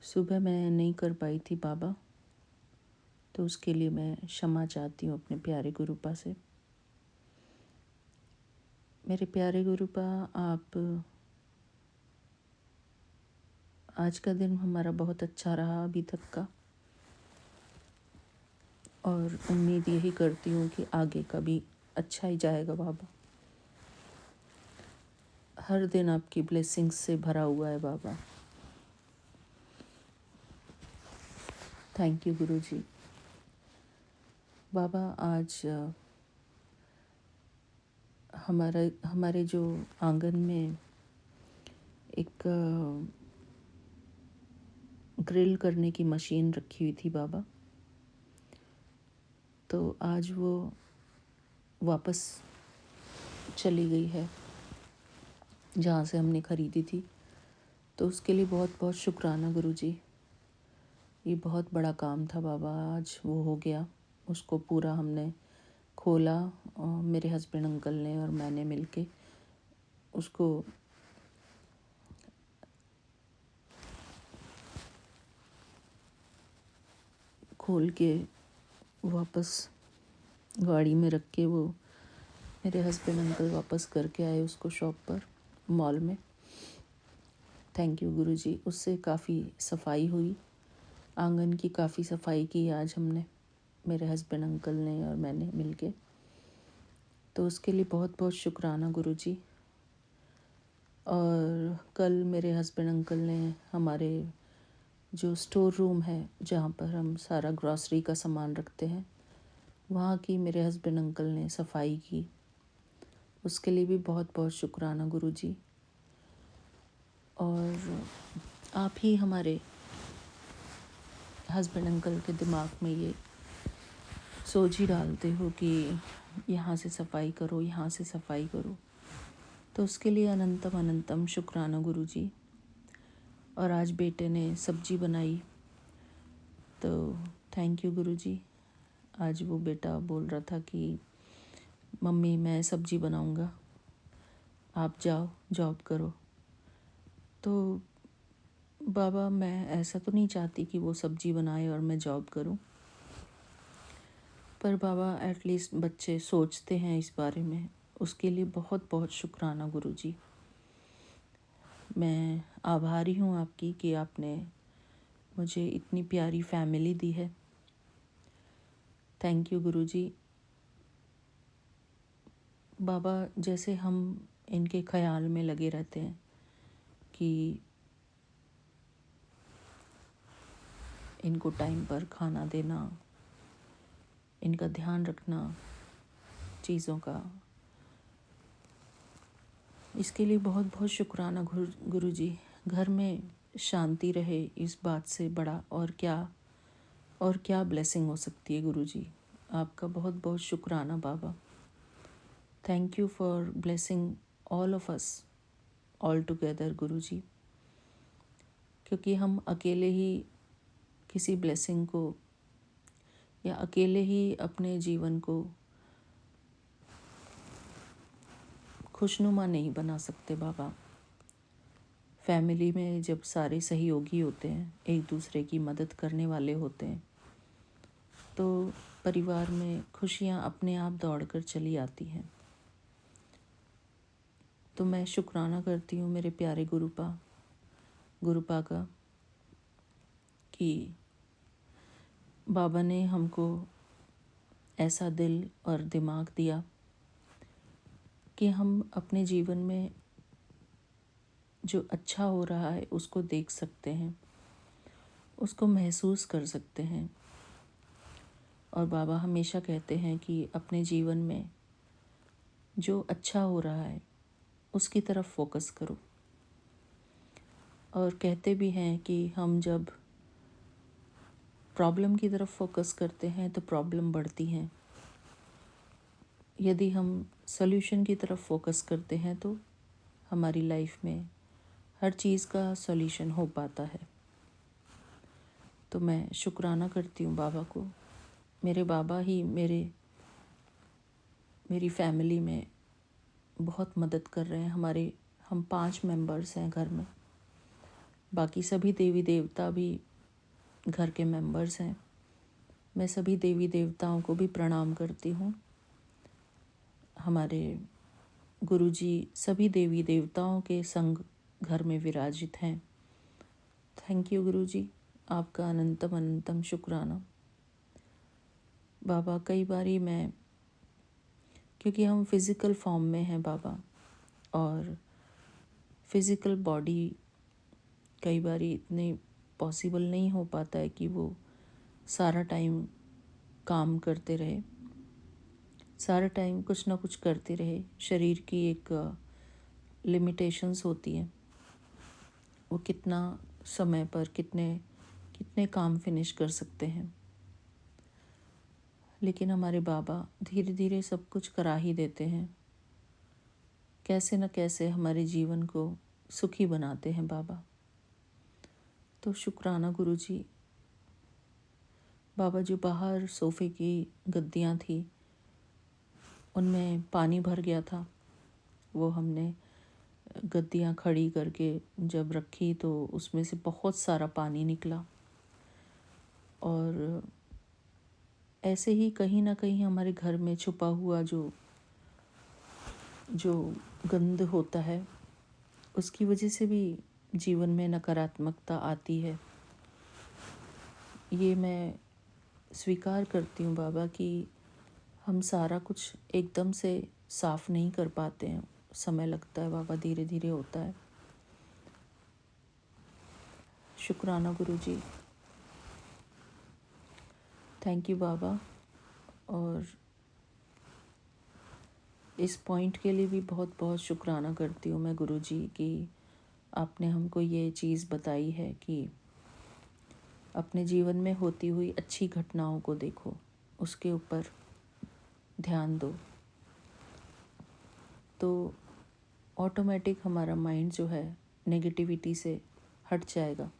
सुबह मैं नहीं कर पाई थी बाबा, तो उसके लिए मैं क्षमा चाहती हूँ अपने प्यारे गुरुपा से। मेरे प्यारे गुरुपा, आप आज का दिन हमारा बहुत अच्छा रहा अभी तक का, और उम्मीद यही करती हूँ कि आगे का भी अच्छा ही जाएगा बाबा। हर दिन आपकी ब्लेसिंग्स से भरा हुआ है बाबा। थैंक यू गुरु जी। बाबा आज हमारे जो आंगन में एक ग्रिल करने की मशीन रखी हुई थी बाबा, तो आज वो वापस चली गई है जहाँ से हमने ख़रीदी थी, तो उसके लिए बहुत बहुत शुक्राना गुरु जी। ये बहुत बड़ा काम था बाबा, आज वो हो गया। उसको पूरा हमने खोला और मेरे हस्बैंड अंकल ने और मैंने मिलके उसको खोल के वापस गाड़ी में रख के वो मेरे हस्बैंड अंकल वापस करके आए उसको शॉप पर, मॉल में। थैंक यू गुरु जी। उससे काफ़ी सफाई हुई, आंगन की काफ़ी सफाई की आज हमने, मेरे हस्बैंड अंकल ने और मैंने मिलके। तो उसके लिए बहुत बहुत शुक्राना गुरु जी। और कल मेरे हस्बैंड अंकल ने हमारे जो स्टोर रूम है जहाँ पर हम सारा ग्रॉसरी का सामान रखते हैं, वहाँ की मेरे हस्बैंड अंकल ने सफाई की, उसके लिए भी बहुत बहुत शुक्राना गुरु जी। और आप ही हमारे हस्बैंड अंकल के दिमाग में ये सोच ही डालते हो कि यहाँ से सफाई करो, यहाँ से सफाई करो, तो उसके लिए अनंतम अनंतम शुक्राना गुरु जी। और आज बेटे ने सब्जी बनाई, तो थैंक यू गुरु जी। आज वो बेटा बोल रहा था कि मम्मी मैं सब्जी बनाऊंगा, आप जाओ जॉब करो। तो बाबा मैं ऐसा तो नहीं चाहती कि वो सब्जी बनाए और मैं जॉब करूं, पर बाबा एटलीस्ट बच्चे सोचते हैं इस बारे में, उसके लिए बहुत बहुत शुक्राना गुरु जी। मैं आभारी हूँ आपकी कि आपने मुझे इतनी प्यारी फैमिली दी है, थैंक यू गुरुजी। बाबा, जैसे हम इनके ख्याल में लगे रहते हैं कि इनको टाइम पर खाना देना, इनका ध्यान रखना चीज़ों का, इसके लिए बहुत बहुत शुक्राना गुरुजी। घर में शांति रहे, इस बात से बड़ा और क्या ब्लेसिंग हो सकती है गुरुजी। आपका बहुत बहुत शुक्राना बाबा। Thank you for blessing all of us all together Guruji, क्योंकि हम अकेले ही किसी ब्लेसिंग को या अकेले ही अपने जीवन को खुशनुमा नहीं बना सकते बाबा। फैमिली में जब सारे सहयोगी होते हैं, एक दूसरे की मदद करने वाले होते हैं, तो परिवार में खुशियाँ अपने आप दौड़ कर चली आती हैं। तो मैं शुक्राना करती हूँ मेरे प्यारे गुरुपा का कि बाबा ने हमको ऐसा दिल और दिमाग दिया कि हम अपने जीवन में जो अच्छा हो रहा है उसको देख सकते हैं, उसको महसूस कर सकते हैं। और बाबा हमेशा कहते हैं कि अपने जीवन में जो अच्छा हो रहा है उसकी तरफ फोकस करो। और कहते भी हैं कि हम जब प्रॉब्लम की तरफ फोकस करते हैं तो प्रॉब्लम बढ़ती हैं, यदि हम सॉल्यूशन की तरफ फोकस करते हैं तो हमारी लाइफ में हर चीज़ का सॉल्यूशन हो पाता है। तो मैं शुक्राना करती हूँ बाबा को। मेरे बाबा ही मेरी फैमिली में बहुत मदद कर रहे हैं। हम 5 मेंबर्स हैं घर में, बाकी सभी देवी देवता भी घर के मेंबर्स हैं। मैं सभी देवी देवताओं को भी प्रणाम करती हूँ। हमारे गुरुजी सभी देवी देवताओं के संग घर में विराजित हैं। थैंक यू गुरुजी, आपका अनंतम अनंतम शुक्राना बाबा। कई बारी क्योंकि हम फिज़िकल फॉर्म में हैं बाबा, और फिज़िकल बॉडी कई बारी इतने पॉसिबल नहीं हो पाता है कि वो सारा टाइम काम करते रहे, सारा टाइम कुछ ना कुछ करते रहे। शरीर की एक लिमिटेशंस होती हैं, वो कितना समय पर कितने काम फिनिश कर सकते हैं। लेकिन हमारे बाबा धीरे धीरे सब कुछ करा ही देते हैं, कैसे न कैसे हमारे जीवन को सुखी बनाते हैं बाबा। तो शुक्राना गुरुजी। बाबा, जो बाहर सोफ़े की गद्दियाँ थी उनमें पानी भर गया था, वो हमने गद्दियाँ खड़ी करके जब रखी तो उसमें से बहुत सारा पानी निकला। और ऐसे ही कहीं ना कहीं हमारे घर में छुपा हुआ जो गंध होता है, उसकी वजह से भी जीवन में नकारात्मकता आती है। ये मैं स्वीकार करती हूँ बाबा कि हम सारा कुछ एकदम से साफ नहीं कर पाते हैं, समय लगता है बाबा, धीरे धीरे होता है। शुक्राना गुरुजी, थैंक यू बाबा। और इस पॉइंट के लिए भी बहुत बहुत शुक्राना करती हूँ मैं गुरुजी कि आपने हमको ये चीज़ बताई है कि अपने जीवन में होती हुई अच्छी घटनाओं को देखो, उसके ऊपर ध्यान दो, तो ऑटोमेटिक हमारा माइंड जो है नेगेटिविटी से हट जाएगा।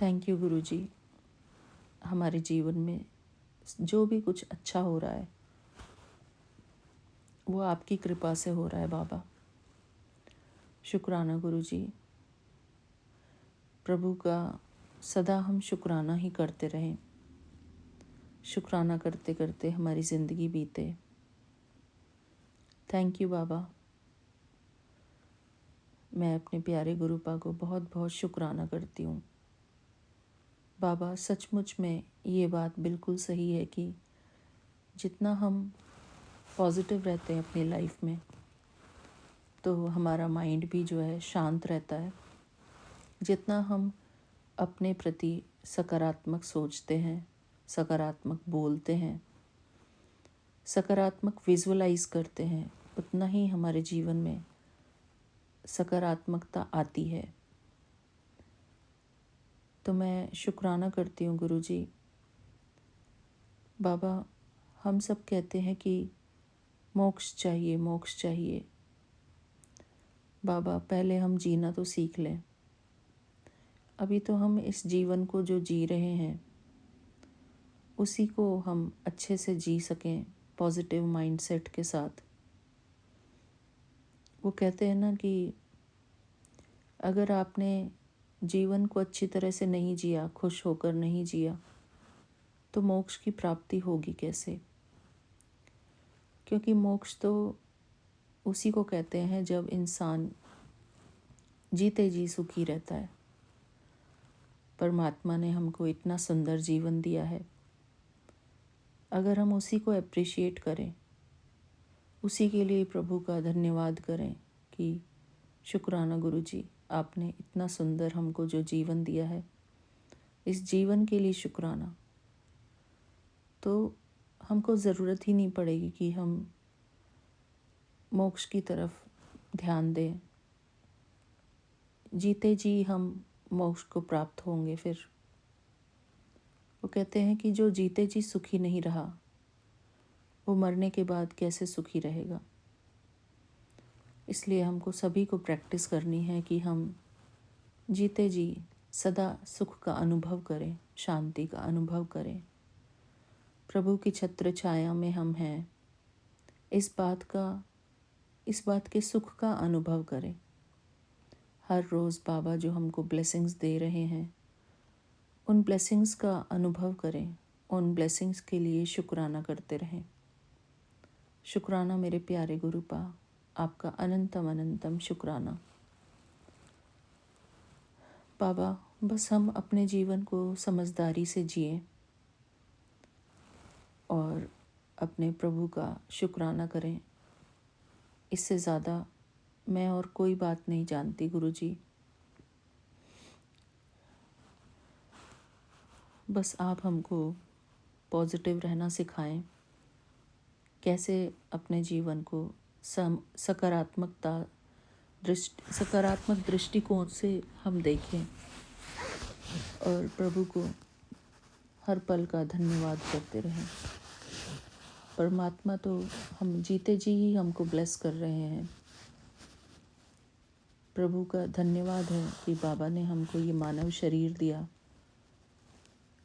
थैंक यू गुरुजी। हमारे जीवन में जो भी कुछ अच्छा हो रहा है वो आपकी कृपा से हो रहा है बाबा। शुक्राना गुरुजी। प्रभु का सदा हम शुक्राना ही करते रहें, शुक्राना करते करते हमारी ज़िंदगी बीते। थैंक यू बाबा। मैं अपने प्यारे गुरुपा को बहुत बहुत शुक्राना करती हूँ। बाबा सचमुच में ये बात बिल्कुल सही है कि जितना हम पॉजिटिव रहते हैं अपनी लाइफ में तो हमारा माइंड भी जो है शांत रहता है। जितना हम अपने प्रति सकारात्मक सोचते हैं, सकारात्मक बोलते हैं, सकारात्मक विजुअलाइज करते हैं, उतना ही हमारे जीवन में सकारात्मकता आती है। तो मैं शुक्राना करती हूँ गुरुजी। बाबा, हम सब कहते हैं कि मोक्ष चाहिए, मोक्ष चाहिए। बाबा, पहले हम जीना तो सीख लें। अभी तो हम इस जीवन को जो जी रहे हैं उसी को हम अच्छे से जी सकें पॉजिटिव माइंडसेट के साथ। वो कहते हैं ना कि अगर आपने जीवन को अच्छी तरह से नहीं जिया, खुश होकर नहीं जिया, तो मोक्ष की प्राप्ति होगी कैसे? क्योंकि मोक्ष तो उसी को कहते हैं जब इंसान जीते जी सुखी रहता है। परमात्मा ने हमको इतना सुंदर जीवन दिया है, अगर हम उसी को अप्रिशिएट करें, उसी के लिए प्रभु का धन्यवाद करें कि शुक्राना गुरुजी, आपने इतना सुंदर हमको जो जीवन दिया है, इस जीवन के लिए शुक्राना। तो हमको ज़रूरत ही नहीं पड़ेगी कि हम मोक्ष की तरफ ध्यान दें। जीते जी हम मोक्ष को प्राप्त होंगे। फिर वो कहते हैं कि जो जीते जी सुखी नहीं रहा वो मरने के बाद कैसे सुखी रहेगा। इसलिए हमको सभी को प्रैक्टिस करनी है कि हम जीते जी सदा सुख का अनुभव करें, शांति का अनुभव करें। प्रभु की छत्र छाया में हम हैं, इस बात के सुख का अनुभव करें। हर रोज़ बाबा जो हमको ब्लेसिंग्स दे रहे हैं, उन ब्लेसिंग्स का अनुभव करें, उन ब्लेसिंग्स के लिए शुक्राना करते रहें। शुक्राना मेरे प्यारे गुरुपा, आपका अनंतम अनंतम शुक्राना। बाबा, बस हम अपने जीवन को समझदारी से जिएं और अपने प्रभु का शुक्राना करें। इससे ज़्यादा मैं और कोई बात नहीं जानती गुरुजी। बस आप हमको पॉजिटिव रहना सिखाएं, कैसे अपने जीवन को सकारात्मक दृष्टिकोण से हम देखें और प्रभु को हर पल का धन्यवाद करते रहें। परमात्मा तो हम जीते जी ही हमको ब्लेस कर रहे हैं। प्रभु का धन्यवाद है कि बाबा ने हमको ये मानव शरीर दिया।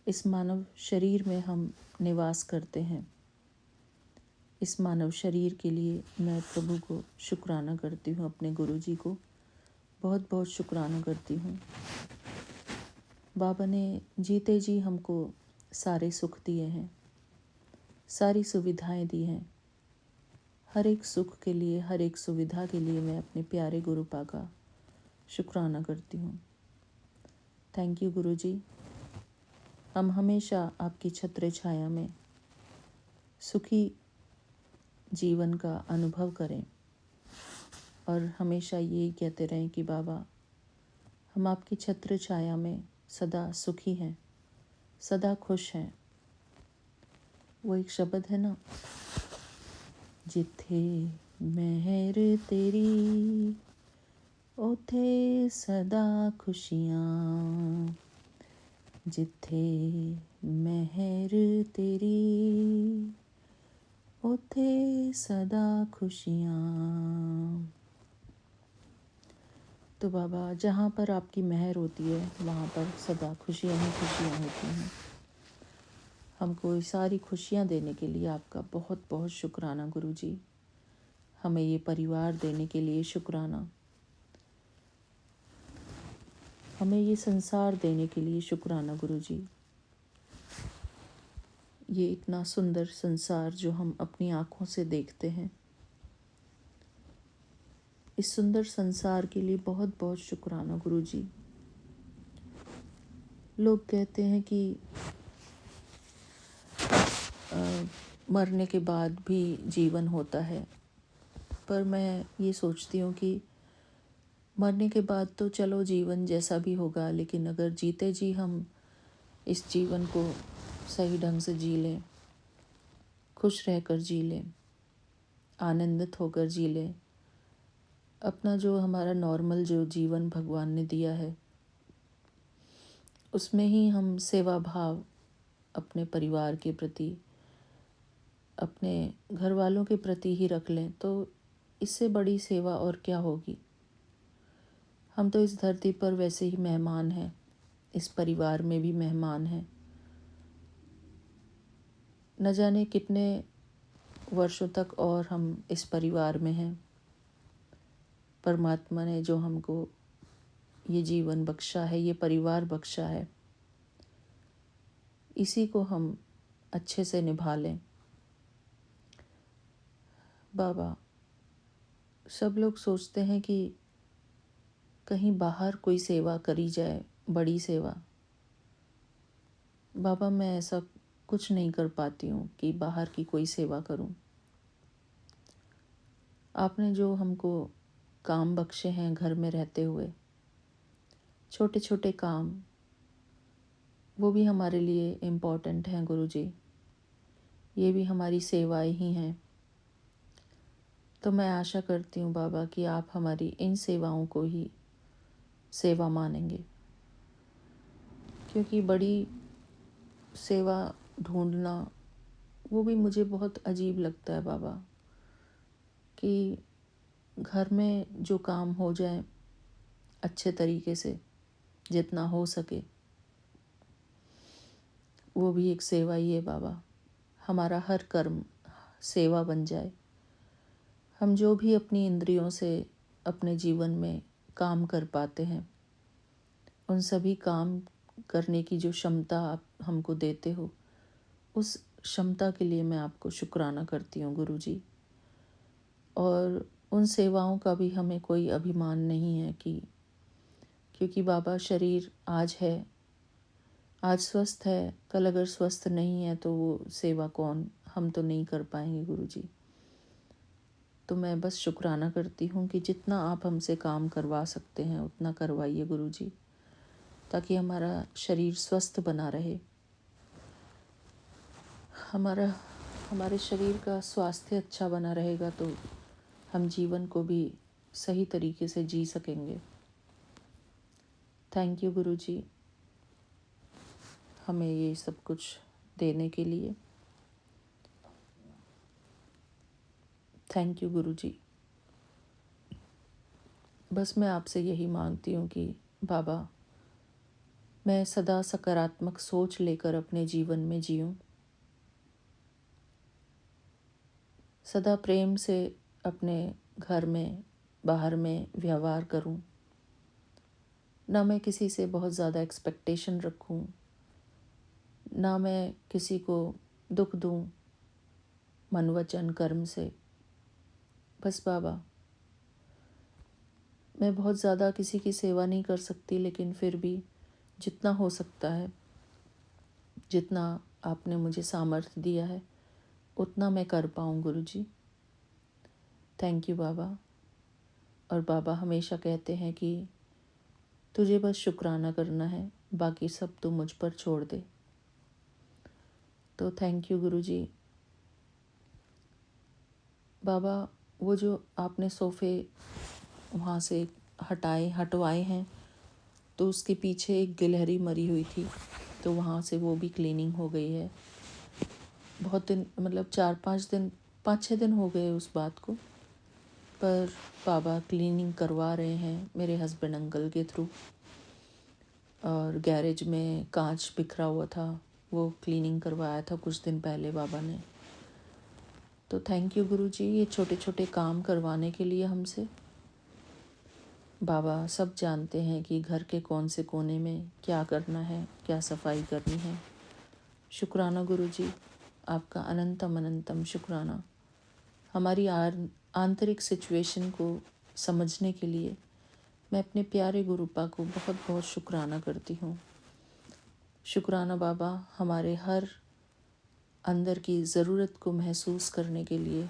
इस मानव शरीर में हम निवास करते हैं। इस मानव शरीर के लिए मैं प्रभु को शुक्राना करती हूँ, अपने गुरुजी को बहुत बहुत शुक्राना करती हूँ। बाबा ने जीते जी हमको सारे सुख दिए हैं, सारी सुविधाएं दी हैं। हर एक सुख के लिए, हर एक सुविधा के लिए मैं अपने प्यारे गुरुपा का शुक्राना करती हूँ। थैंक यू गुरुजी। हम हमेशा आपकी छत्र छाया में सुखी जीवन का अनुभव करें और हमेशा यही कहते रहें कि बाबा, हम आपकी छत्र छाया में सदा सुखी हैं, सदा खुश हैं। वो एक शब्द है ना, जिथे मेहर तेरी उथे सदा खुशियाँ, जिथे मेहर तेरी उथे सदा खुशियाँ। तो बाबा, जहाँ पर आपकी मेहर होती है वहाँ पर सदा खुशियाँ ही खुशियाँ होती हैं। हमको ये सारी खुशियाँ देने के लिए आपका बहुत बहुत शुक्राना गुरुजी। हमें ये परिवार देने के लिए शुक्राना, हमें ये संसार देने के लिए शुक्राना गुरुजी। ये इतना सुंदर संसार जो हम अपनी आँखों से देखते हैं, इस सुंदर संसार के लिए बहुत बहुत शुक्राना गुरुजी। लोग कहते हैं कि मरने के बाद भी जीवन होता है, पर मैं ये सोचती हूँ कि मरने के बाद तो चलो जीवन जैसा भी होगा, लेकिन अगर जीते जी हम इस जीवन को सही ढंग से जी लें, खुश रहकर जी लें, आनंदित होकर जी लें, अपना जो हमारा नॉर्मल जो जीवन भगवान ने दिया है उसमें ही हम सेवा भाव अपने परिवार के प्रति, अपने घर वालों के प्रति ही रख लें, तो इससे बड़ी सेवा और क्या होगी। हम तो इस धरती पर वैसे ही मेहमान हैं, इस परिवार में भी मेहमान हैं। न जाने कितने वर्षों तक और हम इस परिवार में हैं। परमात्मा ने जो हमको ये जीवन बख्शा है, ये परिवार बख्शा है, इसी को हम अच्छे से निभा लें। बाबा, सब लोग सोचते हैं कि कहीं बाहर कोई सेवा करी जाए, बड़ी सेवा। बाबा, मैं ऐसा कुछ नहीं कर पाती हूँ कि बाहर की कोई सेवा करूँ। आपने जो हमको काम बख्शे हैं घर में रहते हुए, छोटे छोटे काम, वो भी हमारे लिए इम्पोर्टेंट हैं गुरुजी। ये भी हमारी सेवाएं ही हैं। तो मैं आशा करती हूँ बाबा कि आप हमारी इन सेवाओं को ही सेवा मानेंगे, क्योंकि बड़ी सेवा ढूंढना वो भी मुझे बहुत अजीब लगता है बाबा, कि घर में जो काम हो जाए अच्छे तरीके से, जितना हो सके, वो भी एक सेवा ही है बाबा। हमारा हर कर्म सेवा बन जाए। हम जो भी अपनी इंद्रियों से अपने जीवन में काम कर पाते हैं, उन सभी काम करने की जो क्षमता आप हमको देते हो, उस क्षमता के लिए मैं आपको शुक्राना करती हूँ गुरुजी। और उन सेवाओं का भी हमें कोई अभिमान नहीं है कि, क्योंकि बाबा शरीर आज है, आज स्वस्थ है, कल अगर स्वस्थ नहीं है तो वो सेवा कौन, हम तो नहीं कर पाएंगे गुरुजी। तो मैं बस शुक्राना करती हूँ कि जितना आप हमसे काम करवा सकते हैं उतना करवाइए गुरुजी, ताकि हमारा शरीर स्वस्थ बना रहे। हमारे शरीर का स्वास्थ्य अच्छा बना रहेगा तो हम जीवन को भी सही तरीके से जी सकेंगे। थैंक यू गुरुजी, हमें ये सब कुछ देने के लिए। थैंक यू गुरुजी। बस मैं आपसे यही मांगती हूँ कि बाबा, मैं सदा सकारात्मक सोच लेकर अपने जीवन में जीऊँ, सदा प्रेम से अपने घर में, बाहर में व्यवहार करूं, ना मैं किसी से बहुत ज़्यादा एक्सपेक्टेशन रखूं, ना मैं किसी को दुख दूं मन वचन कर्म से। बस बाबा, मैं बहुत ज़्यादा किसी की सेवा नहीं कर सकती, लेकिन फिर भी जितना हो सकता है, जितना आपने मुझे सामर्थ्य दिया है, उतना मैं कर पाऊँ गुरुजी। थैंक यू बाबा। और बाबा हमेशा कहते हैं कि तुझे बस शुक्राना करना है, बाकी सब तू मुझ पर छोड़ दे। तो थैंक यू गुरुजी। बाबा, वो जो आपने सोफ़े वहाँ से हटवाए हैं, तो उसके पीछे एक गिलहरी मरी हुई थी, तो वहाँ से वो भी क्लीनिंग हो गई है। बहुत दिन, मतलब 5-6 दिन हो गए उस बात को, पर बाबा क्लीनिंग करवा रहे हैं मेरे हस्बैंड अंकल के थ्रू। और गैरेज में कांच बिखरा हुआ था, वो क्लीनिंग करवाया था कुछ दिन पहले बाबा ने। तो थैंक यू गुरुजी, ये छोटे छोटे काम करवाने के लिए हमसे। बाबा सब जानते हैं कि घर के कौन से कोने में क्या करना है, क्या सफाई करनी है। शुक्राना गुरुजी, आपका अनंतम अनंतम शुक्राना। हमारी आंतरिक सिचुएशन को समझने के लिए मैं अपने प्यारे गुरुपा को बहुत बहुत शुक्राना करती हूँ। शुक्राना बाबा, हमारे हर अंदर की ज़रूरत को महसूस करने के लिए,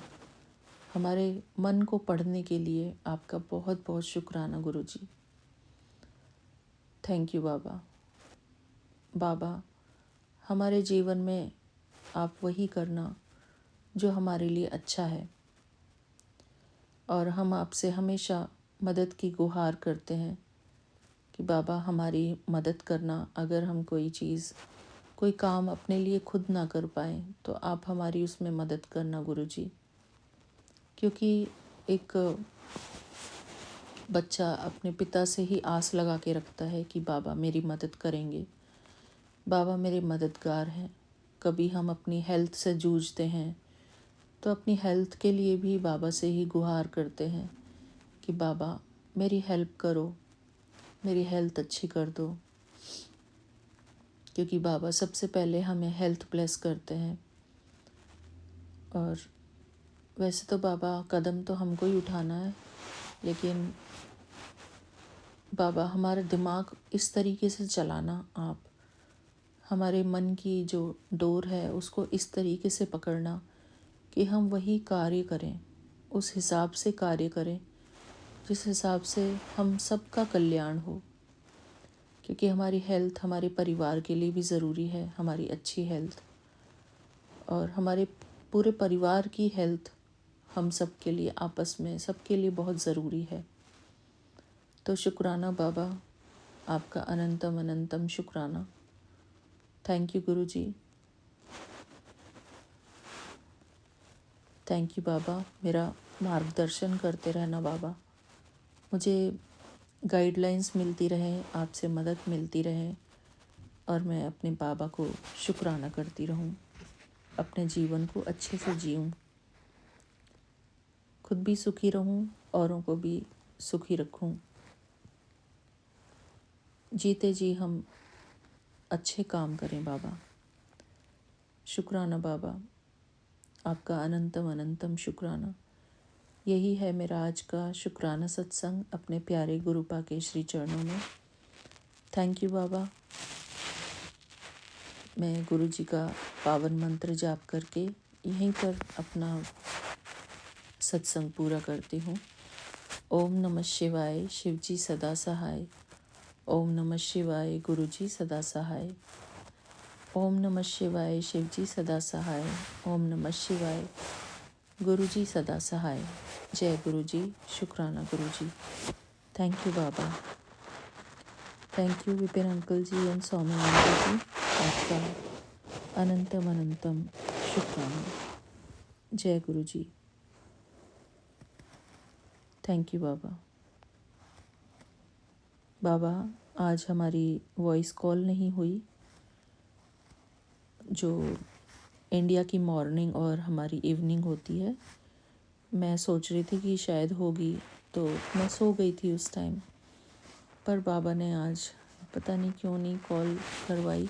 हमारे मन को पढ़ने के लिए आपका बहुत बहुत शुक्राना गुरुजी। थैंक यू बाबा। बाबा, हमारे जीवन में आप वही करना जो हमारे लिए अच्छा है, और हम आपसे हमेशा मदद की गुहार करते हैं कि बाबा हमारी मदद करना। अगर हम कोई काम अपने लिए खुद ना कर पाएँ तो आप हमारी उसमें मदद करना गुरुजी। क्योंकि एक बच्चा अपने पिता से ही आस लगा के रखता है कि बाबा मेरी मदद करेंगे, बाबा मेरे मददगार हैं। कभी हम अपनी हेल्थ से जूझते हैं तो अपनी हेल्थ के लिए भी बाबा से ही गुहार करते हैं कि बाबा मेरी हेल्प करो, मेरी हेल्थ अच्छी कर दो। क्योंकि बाबा सबसे पहले हमें हेल्थ ब्लेस करते हैं। और वैसे तो बाबा कदम तो हमको ही उठाना है, लेकिन बाबा हमारा दिमाग इस तरीके से चलाना, आप हमारे मन की जो डोर है उसको इस तरीके से पकड़ना कि हम वही कार्य करें, उस हिसाब से कार्य करें जिस हिसाब से हम सबका कल्याण हो। क्योंकि हमारी हेल्थ हमारे परिवार के लिए भी ज़रूरी है, हमारी अच्छी हेल्थ, और हमारे पूरे परिवार की हेल्थ हम सब के लिए, आपस में सबके लिए बहुत ज़रूरी है। तो शुक्राना बाबा, आपका अनंतम अनंतम शुक्राना। Thank you Guruji. Thank you baba, मेरा मार्गदर्शन करते रहना बाबा, मुझे गाइडलाइंस मिलती रहे, आपसे मदद मिलती रहे, और मैं अपने बाबा को शुक्राना करती रहूं, अपने जीवन को अच्छे से जीऊं, खुद भी सुखी रहूं, औरों को भी सुखी रखूं। जीते जी हम अच्छे काम करें बाबा। शुक्राना बाबा, आपका अनंतम अनंतम शुक्राना। यही है मेरा आज का शुक्राना सत्संग अपने प्यारे गुरुपा के श्री चरणों में। थैंक यू बाबा। मैं गुरु जी का पावन मंत्र जाप करके यहीं पर अपना सत्संग पूरा करती हूँ। ओम नमः शिवाय, शिव जी सदा सहाय। ओम नमः शिवाय, गुरु जी सदा सहाय। ओम नमः शिवाय, शिव जी सदा सहाय। ओम नमः शिवाय, गुरु जी सदा सहाय। जय गुरु जी, शुक्राना गुरु जी। Thank you baba. Thank you Vipin uncle ji and Saumya uncle ji, आपका अनंतम अनंतम शुक्राना। जय गुरु जी। थैंक यू बाबा। बाबा, आज हमारी वॉइस कॉल नहीं हुई, जो इंडिया की मॉर्निंग और हमारी इवनिंग होती है। मैं सोच रही थी कि शायद होगी, तो मैं सो गई थी उस टाइम, पर बाबा ने आज पता नहीं क्यों नहीं कॉल करवाई।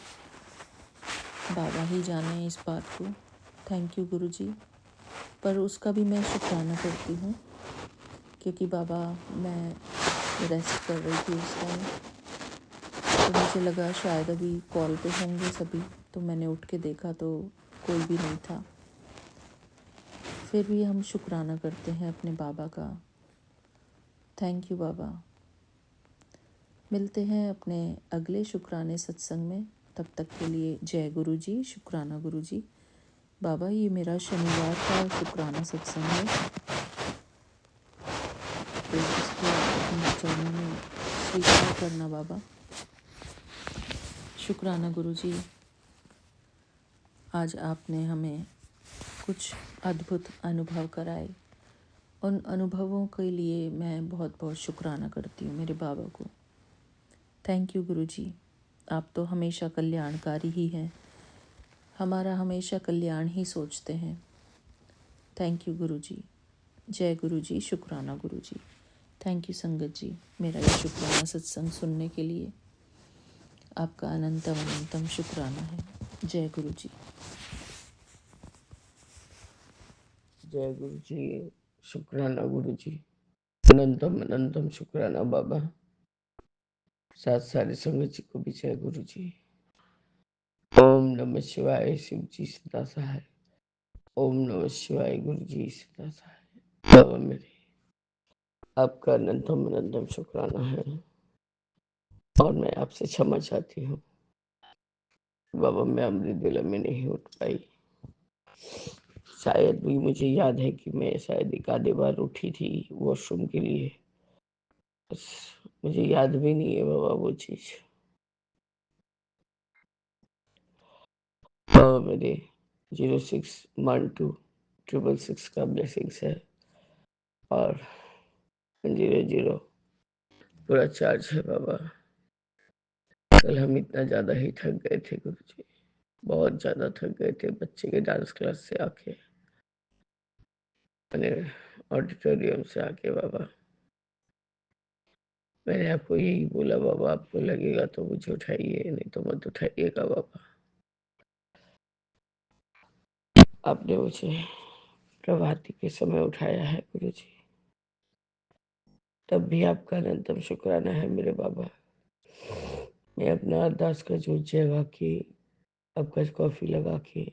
बाबा ही जाने इस बात को। थैंक यू गुरु जी। पर उसका भी मैं शुक्राना करती हूँ, क्योंकि बाबा मैं रेस्ट कर रही थी उस टाइम, तो मुझे लगा शायद अभी कॉल पे होंगे सभी, तो मैंने उठ के देखा तो कोई भी नहीं था। फिर भी हम शुक्राना करते हैं अपने बाबा का। थैंक यू बाबा। मिलते हैं अपने अगले शुक्राने सत्संग में। तब तक के लिए जय गुरु जी, शुक्राना गुरु जी। बाबा, ये मेरा शनिवार का शुक्राना सत्संग है, तो इसको अपने चरणों में स्वीकार करना बाबा। शुक्राना गुरु जी, आज आपने हमें कुछ अद्भुत अनुभव कराए। उन अनुभवों के लिए मैं बहुत बहुत शुक्राना करती हूँ मेरे बाबा को। थैंक यू गुरु जी। आप तो हमेशा कल्याणकारी ही हैं, हमारा हमेशा कल्याण ही सोचते हैं। थैंक यू गुरु जी। जय गुरु जी, शुक्राना गुरु जी। थैंक यू संगत जी, मेरा ये शुक्राना सत्संग सुनने के लिए आपका अनंतम अनंतम शुक्राना है। जय गुरु जी। जय गुरु जी, शुक्राना गुरु जी। अनंतम अनंतम शुक्राना बाबा। साथ सारी संगत जी को भी जय गुरु जी। नमः शिवाय शिव जी सदा सहाय। ओम नमः शिवाय गुरु जी सदा सहाय। बाबा मेरे, आपका अनंतम अनंतम शुक्राना है और मैं आपसे क्षमा चाहती हूँ। बाबा मैं अमृत वेला में नहीं उठ पाई। शायद भी मुझे याद है कि मैं शायद एक आधे बार उठी थी वॉशरूम के लिए, बस मुझे याद भी नहीं है बाबा वो चीज। बाबा मेरे 0612 का ब्लेसिंग्स है और 00 पूरा चार्ज है बाबा। कल हम इतना ज्यादा ही थक गए थे गुरुजी, बहुत ज्यादा थक गए थे बच्चे के डांस क्लास से आके, मैंने ऑडिटोरियम से आके बाबा। मैंने आपको यही बोला बाबा, आपको लगेगा तो मुझे उठाइए, नहीं तो मत उठाइएगा बाबा। आपने मुझे प्रभाती के समय उठाया है गुरुजी, तब भी आपका अनंतम शुक्राना है मेरे बाबा। मैं अपना अरदास का जूट जगा के, आपका कॉफी लगा के,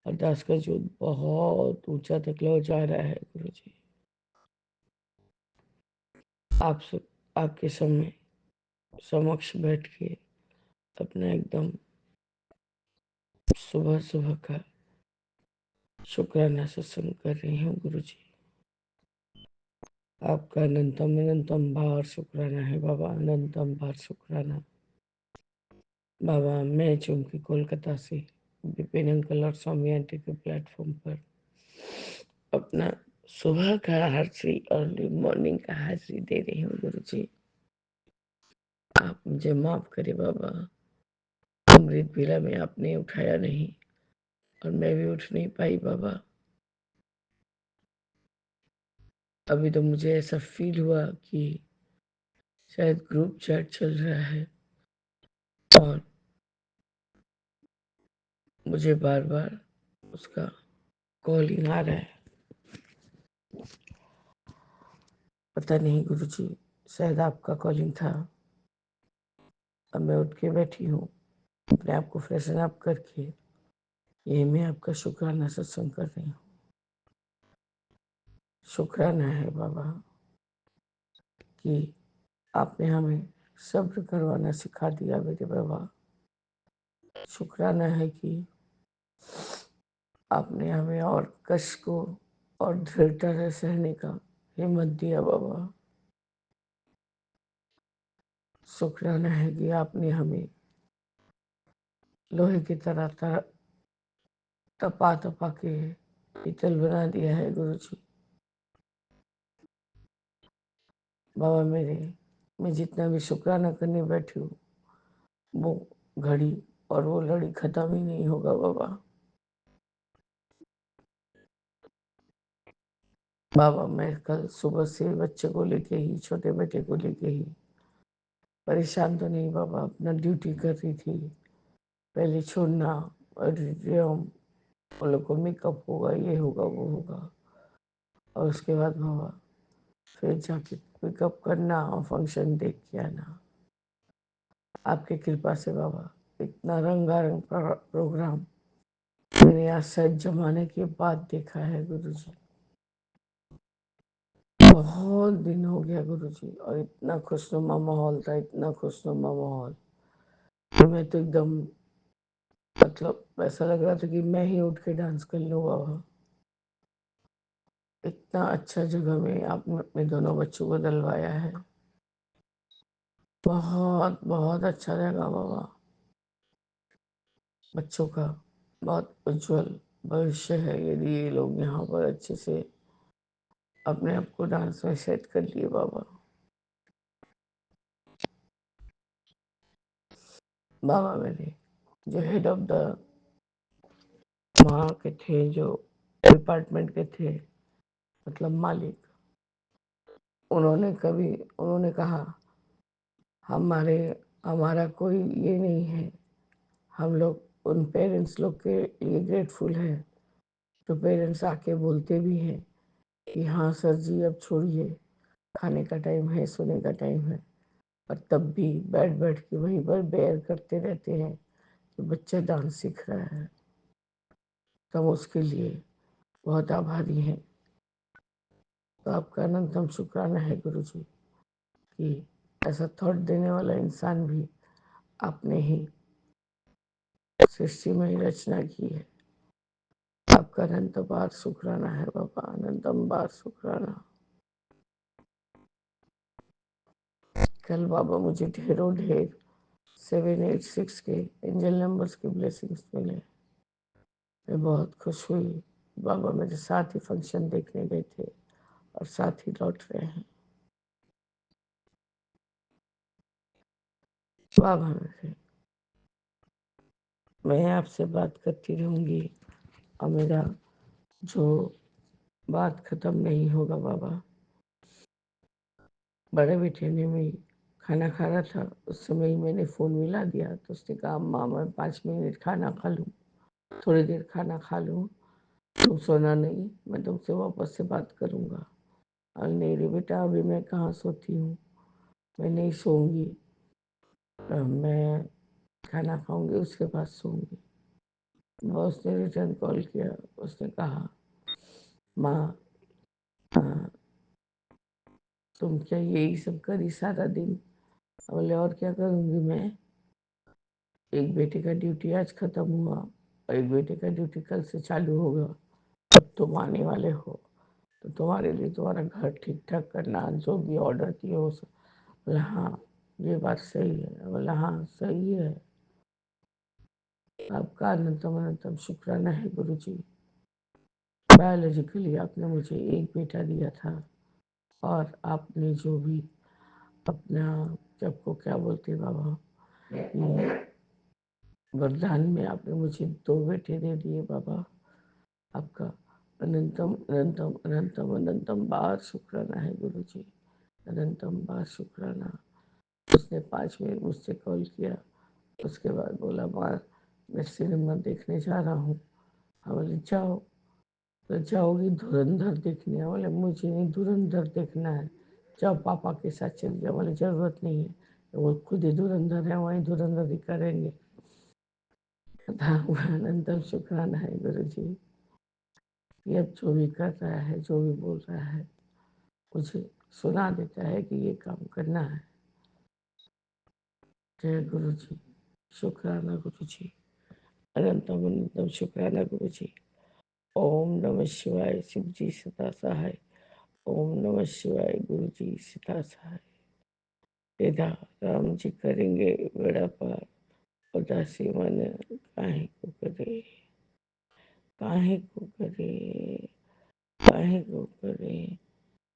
अरदास का जूट बहुत ऊंचा तक लो जा रहा है गुरुजी। आप सब आपके समय समक्ष बैठ के अपना एकदम सुबह सुबह का शुक्राना सत्संग कर रही हूँ गुरुजी। आपका अनंतम अनंतम बार शुक्राना है बाबा, अनंतम बार शुक्राना। बाबा मैं चूंकि कोलकाता से विपिन अंकल और स्वामी आंटी के प्लेटफॉर्म पर अपना सुबह का हाजिरी, अर्ली मॉर्निंग का हाजिरी दे रही हूँ गुरुजी। आप मुझे माफ करे बाबा, अमृत वेला में आपने उठाया नहीं और मैं भी उठ नहीं पाई बाबा। अभी तो मुझे ऐसा फील हुआ कि शायद ग्रुप चैट चल रहा है और मुझे बार बार उसका कॉलिंग आ रहा है। पता नहीं गुरुजी, शायद आपका कॉलिंग था। अब मैं उठ के बैठी हूँ, अपने आप को फ्रेशन अप करके ये मैं आपका शुक्राना सत्संग कर रही हूँ। शुक्राना है बाबा कि आपने हमें सब्र करवाना सिखा दिया मेरे बाबा। शुक्राना है कि आपने हमें और कष्ट को और दृढ़ता से सहने का हिम्मत दिया बाबा। शुक्राना है कि आपने हमें लोहे की तरह तपा तपा के पीतल बना दिया है गुरुजी। बाबा मेरे, मैं जितना भी शुक्राना करने बैठी हूँ वो घड़ी और वो लड़ी खत्म ही नहीं होगा बाबा। बाबा मैं कल सुबह से बच्चे को लेके ही, छोटे बेटे को लेके ही परेशान तो नहीं बाबा, अपना ड्यूटी कर रही थी। पहले छोड़ना ऑडिटोरियम, उन लोग को मेकअप होगा, ये होगा वो होगा, और उसके बाद बाबा फिर जाके पिकअप करना और फंक्शन देख के आना। आपकी कृपा से बाबा इतना रंगारंग प्रोग्राम मैंने आज शायद जमाने के बाद देखा है गुरुजी। बहुत दिन हो गया गुरुजी, और इतना खुशनुमा माहौल था, इतना खुशनुमा माहौल कि मैं तो एकदम, मतलब ऐसा लग रहा था कि मैं ही उठ के डांस कर लूँ बाबा। इतना अच्छा जगह में आपने अपने दोनों बच्चों को दिलवाया है। बहुत बहुत अच्छा जगह बाबा। बच्चों का बहुत उज्जवल भविष्य है यदि ये लोग यहाँ पर अच्छे से अपने आप को डांस में सेट कर लिए बाबा। बाबा मेरे जो हेड ऑफ द वहाँ के थे, जो डिपार्टमेंट के थे, मतलब मालिक, उन्होंने कहा हमारे हमारा कोई ये नहीं है, हम लोग उन पेरेंट्स लोग के लिए ग्रेटफुल हैं। तो पेरेंट्स आके बोलते भी हैं कि हाँ सर जी अब छोड़िए, खाने का टाइम है, सोने का टाइम है, और तब भी बैठ बैठ के वहीं पर बेयर करते रहते हैं कि बच्चा डांस सीख रहा है, तो हम उसके लिए बहुत आभारी हैं। तो आपका अनंतम शुक्राना है गुरु जी कि ऐसा थॉट देने वाला इंसान भी आपने ही सृष्टि में ही रचना की है। आपका अनंत बार शुक्राना है बाबा, अनंतम बार शुक्राना। कल बाबा मुझे ढेरों ढेर 786 के एंजल नंबर्स के ब्लेसिंग्स मिले। मैं बहुत खुश हुई। बाबा मेरे साथ ही फंक्शन देखने गए थे और साथ ही लौट रहे हैं। बाबा मेरे, मैं आपसे बात करती रहूंगी और मेरा जो बात खत्म नहीं होगा बाबा। बड़े बेटे ने मैं खाना खा रहा था, उस समय ही मैंने फ़ोन मिला दिया, तो उसने कहा अम्मा मैं 5 मिनट खाना खा लूँ, थोड़ी देर खाना खा लूँ, तुम सोना नहीं, मैं तुमसे वापस से बात करूँगा। और नहीं रे बेटा, अभी मैं कहाँ सोती हूँ, मैं नहीं सोऊंगी, मैं खाना खाऊंगी उसके बाद सोऊंगी। बॉस ने रिटर्न कॉल किया, उसने कहा माँ तुम क्या यही सब करी सारा दिन? बोले और क्या करूँगी मैं, एक बेटे का ड्यूटी आज खत्म हुआ और एक बेटे का ड्यूटी कल से चालू होगा। अब तुम आने वाले हो तो तुम्हारे लिए तुम्हारा घर ठीक ठाक करना, जो भी ऑर्डर दिए हो सब। बोला हाँ ये बात सही है। बोला हाँ सही है। आपका अनंतम अनंतम शुक्राना है गुरु जी। बायोलॉजिकली आपने मुझे एक बेटा दिया था और आपने जो भी अपना सबको क्या बोलते बाबा, वरदान में आपने मुझे 2 बेटे दे दिए बाबा। आपका अनंतम अनंतम अनंतम अनंतम बार शुक्राना है गुरु जी, अनंतम बार शुक्राना। उसने 5 मिनट मुझसे कॉल किया, उसके बाद बोला माँ मैं सिनेमा देखने जा रहा हूँ। हाँ बोले जाओ। तो जाओगी धुरंधर देखने? बोले मुझे नहीं धुरंधर देखना है, जाओ पापा के साथ चल जाओ। बोले जरूरत नहीं है, वो खुद ही धुरंधर है, वहीं धुरंधर ही करेंगे। अनंतम शुक्राना है गुरु जी। ये अब जो भी कर रहा है, जो भी बोल रहा है, मुझे सुना देता है कि ये काम करना है। जय गुरु जी, शुक्राना गुरु जी, अनंतम अनंतम शुक्राना गुरु जी। ओम नमः शिवाय, शिव जी सदा सहाय। ओम नमः शिवाय, गुरु जी सदा सहाय। तेरा राम जी करेंगे बेड़ा पार, उदासी मन काहे को करे, काहे को करे, काहे को करे।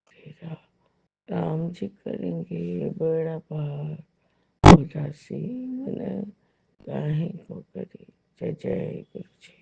तेरा राम जी करेंगे बेड़ा पार, उदासी मन काहे को करे। जय जय गुरु जी।